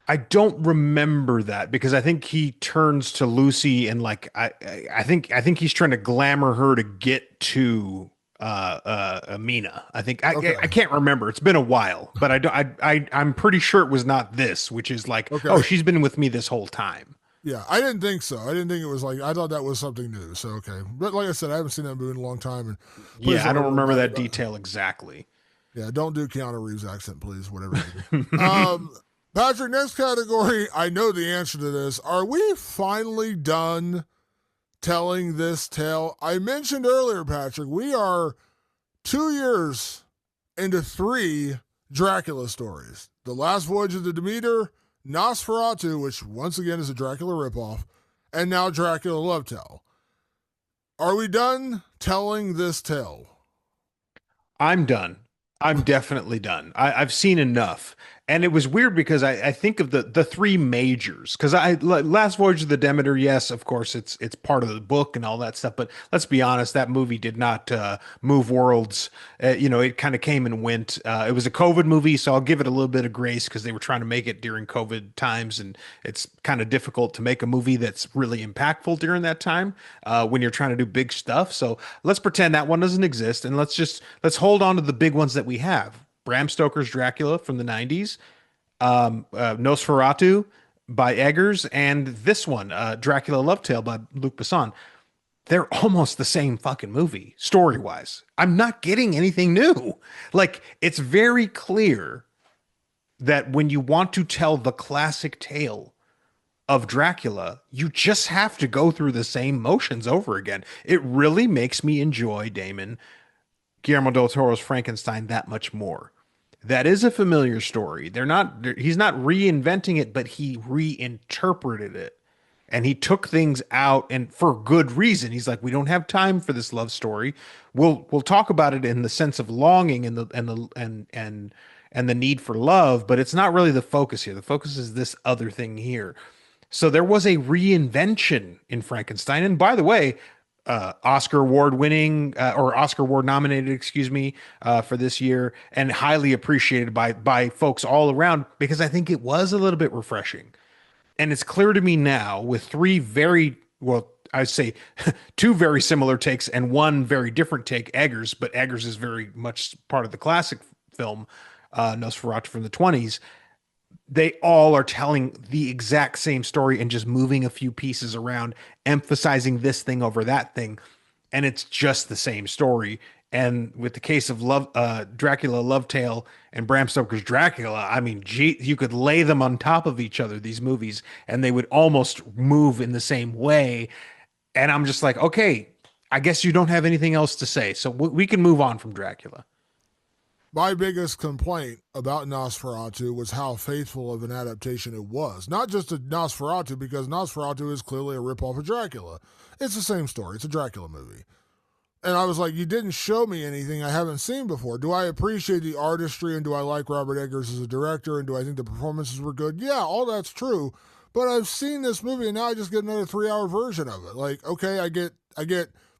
I don't remember that because I think he turns to Lucy and like I think he's trying to glamour her to get to Mina. Okay. I can't remember. It's been a while, but I'm pretty sure it was not this, which is like, Okay. oh, she's been with me this whole time. Yeah, I didn't think so. I didn't think it was like, I thought that was something new. So, okay. But like I said, I haven't seen that movie in a long time. And Yeah, I don't remember that detail exactly. Yeah, don't do Keanu Reeves' accent, please, whatever you do. Patrick, next category, I know the answer to this. Are we finally done telling this tale? I mentioned earlier, Patrick, we are 2 years into 3 Dracula stories. The Last Voyage of the Demeter, Nosferatu, which once again is a Dracula ripoff, and now Dracula Love Tale. Are we done telling this tale? I'm done. I'm definitely done. I've seen enough. And it was weird because I think of the three majors because Last Voyage of the Demeter, yes, of course it's part of the book and all that stuff. But let's be honest, that movie did not move worlds. It kind of came and went. It was a COVID movie, so I'll give it a little bit of grace because they were trying to make it during COVID times, and it's kind of difficult to make a movie that's really impactful during that time when you're trying to do big stuff. So let's pretend that one doesn't exist, and let's hold on to the big ones that we have. Bram Stoker's Dracula from the 90s, Nosferatu by Eggers, and this one, Dracula Love Tale by Luc Besson. They're almost the same fucking movie, story-wise. I'm not getting anything new. Like, it's very clear that when you want to tell the classic tale of Dracula, you just have to go through the same motions over again. It really makes me enjoy Guillermo del Toro's Frankenstein that much more. That is a familiar story. He's not reinventing it, but he reinterpreted it. And he took things out and for good reason. He's like, we don't have time for this love story. We'll talk about it in the sense of longing and the need for love, but it's not really the focus here. The focus is this other thing here. So there was a reinvention in Frankenstein. And by the way, Oscar award winning or Oscar award nominated, excuse me, for this year, and highly appreciated by folks all around because I think it was a little bit refreshing. And it's clear to me now with three very well, I'd say two very similar takes and one very different take, Eggers, but Eggers is very much part of the classic film, Nosferatu from the 20s. They all are telling the exact same story and just moving a few pieces around, emphasizing this thing over that thing. And it's just the same story. And with the case of Dracula Love Tale and Bram Stoker's Dracula, I mean, gee, you could lay them on top of each other, these movies, and they would almost move in the same way. And I'm just like, okay, I guess you don't have anything else to say. So we can move on from Dracula. My biggest complaint about Nosferatu was how faithful of an adaptation it was. Not just to Nosferatu, because Nosferatu is clearly a ripoff of Dracula. It's the same story. It's a Dracula movie. And I was like, you didn't show me anything I haven't seen before. Do I appreciate the artistry and do I like Robert Eggers as a director and do I think the performances were good? Yeah, all that's true. But I've seen this movie and now I just get another 3-hour version of it. Like, okay, I get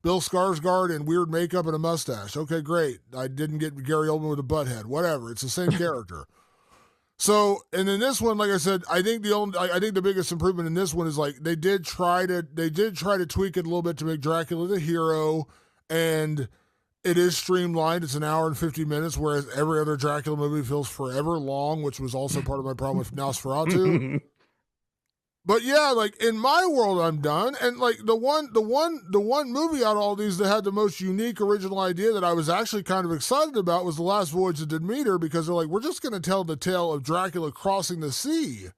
Bill Skarsgård and weird makeup and a mustache. Okay, great. I didn't get Gary Oldman with a butt head. Whatever. It's the same character. So, and in this one, like I said, I think the biggest improvement in this one is like they did try to tweak it a little bit to make Dracula the hero, and it is streamlined. It's an hour and 50 minutes, whereas every other Dracula movie feels forever long, which was also part of my problem with Nosferatu. But yeah, like in my world, I'm done. And like the one movie out of all these that had the most unique original idea that I was actually kind of excited about was The Last Voyage of Demeter, because they're like, we're just going to tell the tale of Dracula crossing the sea.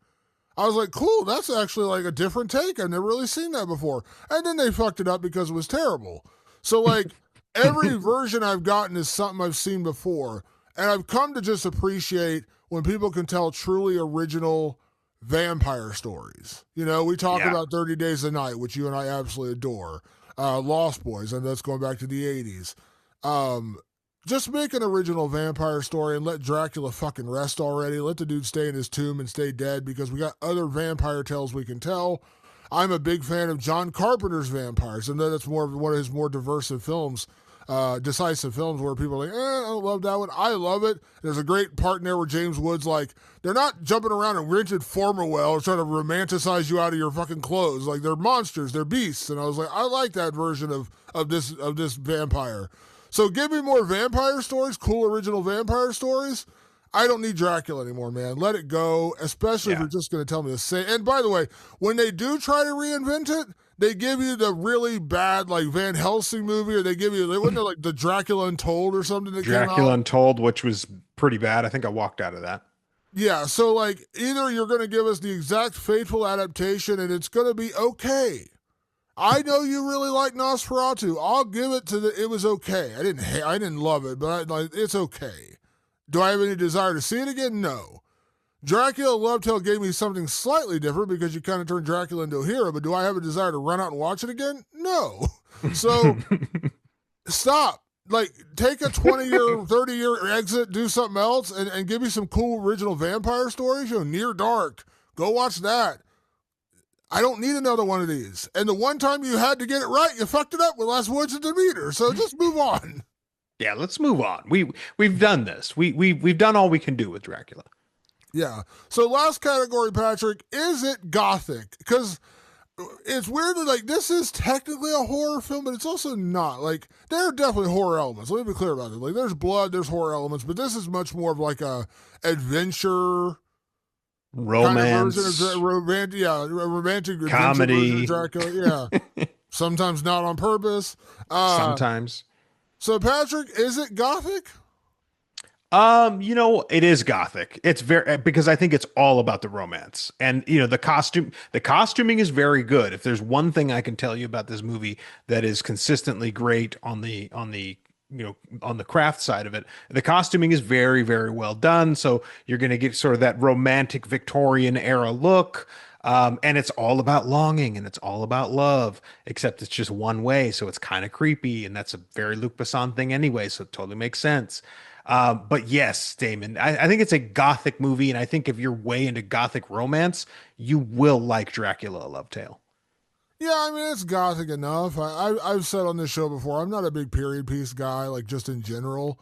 I was like, cool, that's actually like a different take. I've never really seen that before. And then they fucked it up because it was terrible. So like every version I've gotten is something I've seen before. And I've come to just appreciate when people can tell truly original vampire stories. You know, we talk about 30 Days a Night, which you and I absolutely adore. Lost Boys, and that's going back to the 80s. Just make an original vampire story and let Dracula fucking rest already. Let the dude stay in his tomb and stay dead, because we got other vampire tales we can tell. I'm a big fan of John Carpenter's vampires, and that's more of one of his more decisive films where people are like, I don't love that one. I love it. There's a great part in there where James Woods, like, they're not jumping around in rented Formawell or trying to romanticize you out of your fucking clothes. Like, they're monsters, they're beasts. And I was like, I like that version of this vampire. So give me more vampire stories, cool original vampire stories. I don't need Dracula anymore, man. Let it go, especially if you're just going to tell me the same. And by the way, when they do try to reinvent it, they give you the really bad, like, Van Helsing movie, or they wasn't there like the Dracula Untold or something that came out? Dracula Untold, which was pretty bad. I think I walked out of that. Yeah, so like either you're going to give us the exact faithful adaptation and it's going to be okay. I know you really like Nosferatu. I'll give it it was okay. I didn't love it, but it's okay. Do I have any desire to see it again? No. Dracula Love Tale gave me something slightly different because you kind of turned Dracula into a hero, but do I have a desire to run out and watch it again? No. So stop. Like, take a 20-year, 30-year exit, do something else, and give me some cool original vampire stories. You know, Near Dark. Go watch that. I don't need another one of these. And the one time you had to get it right, you fucked it up with Last Voyage of Demeter. So just move on. Yeah, let's move on. We've done this. We've done all we can do with Dracula. Yeah. So last category, Patrick, is it gothic? Because it's weird that, like, this is technically a horror film, but it's also not. Like, there are definitely horror elements. Let me be clear about it. Like, there's blood, there's horror elements, but this is much more of like a adventure, romance, kind of romantic comedy, Dracula. Yeah. Sometimes not on purpose. Sometimes. So, Patrick, is it gothic? It is gothic. It's very because I think it's all about the romance. And the costuming is very good. If there's one thing I can tell you about this movie that is consistently great on the craft side of it, the costuming is very, very well done. So you're going to get sort of that romantic Victorian era look. And it's all about longing and it's all about love, except it's just one way. So it's kind of creepy. And that's a very Luc Besson thing anyway. So it totally makes sense. But yes, Damon, I think it's a gothic movie. And I think if you're way into gothic romance, you will like Dracula, A Love Tale. Yeah, I mean, it's gothic enough. I've said on this show before, I'm not a big period piece guy, like just in general.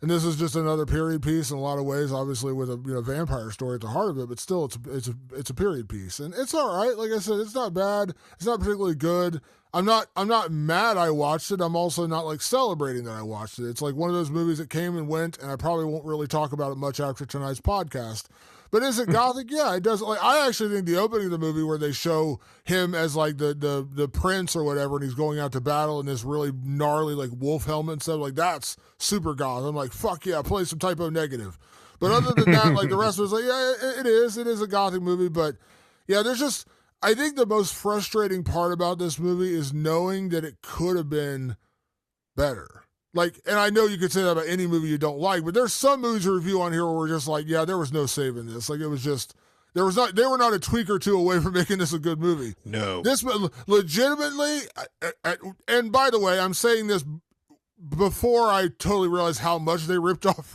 And this is just another period piece in a lot of ways, obviously with a vampire story at the heart of it, but still it's a period piece. And it's all right. Like I said, it's not bad. It's not particularly good. I'm not mad I watched it. I'm also not like celebrating that I watched it. It's like one of those movies that came and went, and I probably won't really talk about it much after tonight's podcast. But is it gothic? Yeah, it does. Like, I actually think the opening of the movie where they show him as like the prince or whatever, and he's going out to battle in this really gnarly like wolf helmet and stuff, like that's super goth. I'm like, fuck yeah, play some Typo Negative. But other than that, like the rest was like, yeah, it is a gothic movie. But yeah, I think the most frustrating part about this movie is knowing that it could have been better. Like, and I know you could say that about any movie you don't like, but there's some movies to review on here where we're just like, yeah, there was no saving this. Like, it was just, they were not a tweak or two away from making this a good movie. No. This legitimately, and by the way, I'm saying this before I totally realized how much they ripped off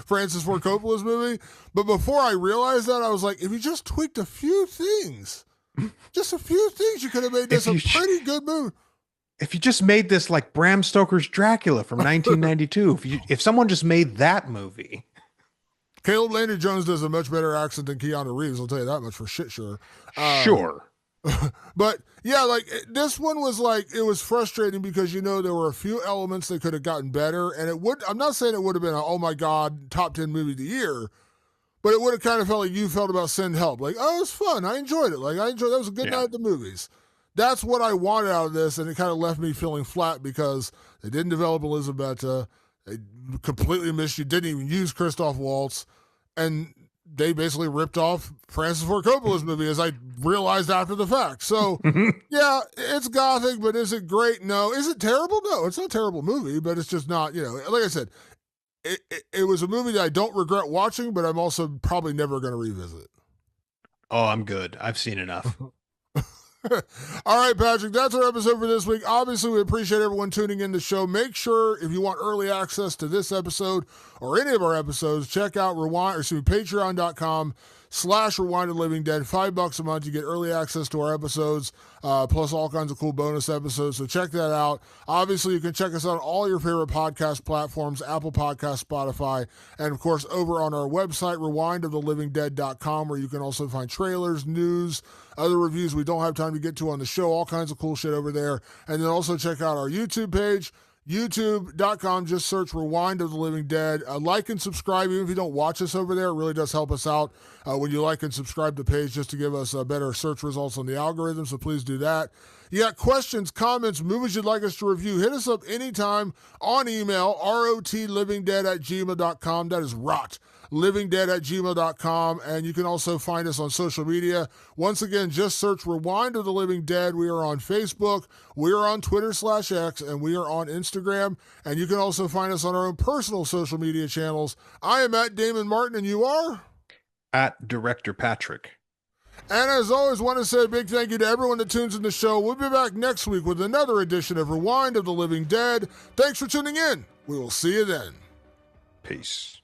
Francis Ford Coppola's movie. But before I realized that, I was like, if you just tweaked a few things, you could have made this a pretty good movie. If you just made this like Bram Stoker's Dracula from 1992, if someone just made that movie. Caleb Landry Jones does a much better accent than Keanu Reeves, I'll tell you that much for shit sure. Sure. But yeah, like this one was like, it was frustrating because there were a few elements that could have gotten better, and I'm not saying it would have been a, oh my God, top 10 movie of the year, but it would have kind of felt like you felt about Send Help. Like, oh, it was fun. I enjoyed it. That was a good night at the movies. That's what I wanted out of this, and it kind of left me feeling flat because they didn't develop Elisabetta. They completely missed you. Didn't even use Christoph Waltz, and they basically ripped off Francis Ford Coppola's movie, as I realized after the fact. So, yeah, it's gothic, but is it great? No. Is it terrible? No, it's not a terrible movie, but it's just not, like I said, it was a movie that I don't regret watching, but I'm also probably never going to revisit. Oh, I'm good. I've seen enough. All right, Patrick, that's our episode for this week. Obviously, we appreciate everyone tuning in the show. Make sure, if you want early access to this episode or any of our episodes, check out patreon.com/Rewind of Living Dead. $5 a month, you get early access to our episodes, plus all kinds of cool bonus episodes. So check that out. Obviously, you can check us out on all your favorite podcast platforms, Apple Podcasts, Spotify, and of course, over on our website, rewindofTheLivingDead.com, where you can also find trailers, news, other reviews we don't have time to get to on the show, all kinds of cool shit over there. And then also check out our YouTube page, youtube.com. Just search Rewind of the Living Dead. Like and subscribe, even if you don't watch us over there. It really does help us out when you like and subscribe to the page, just to give us better search results on the algorithm. So please do that. You got questions, comments, movies you'd like us to review, hit us up anytime on email, rotlivingdead@gmail.com. That is livingdead@gmail.com. And you can also find us on social media. Once again, just search Rewind of the Living Dead. We are on Facebook, we are on Twitter/X, and we are on Instagram. And you can also find us on our own personal social media channels. I am at Damon Martin, and you are? At Director Patrick. And as always, want to say a big thank you to everyone that tunes in the show. We'll be back next week with another edition of Rewind of the Living Dead. Thanks for tuning in. We will see you then. Peace.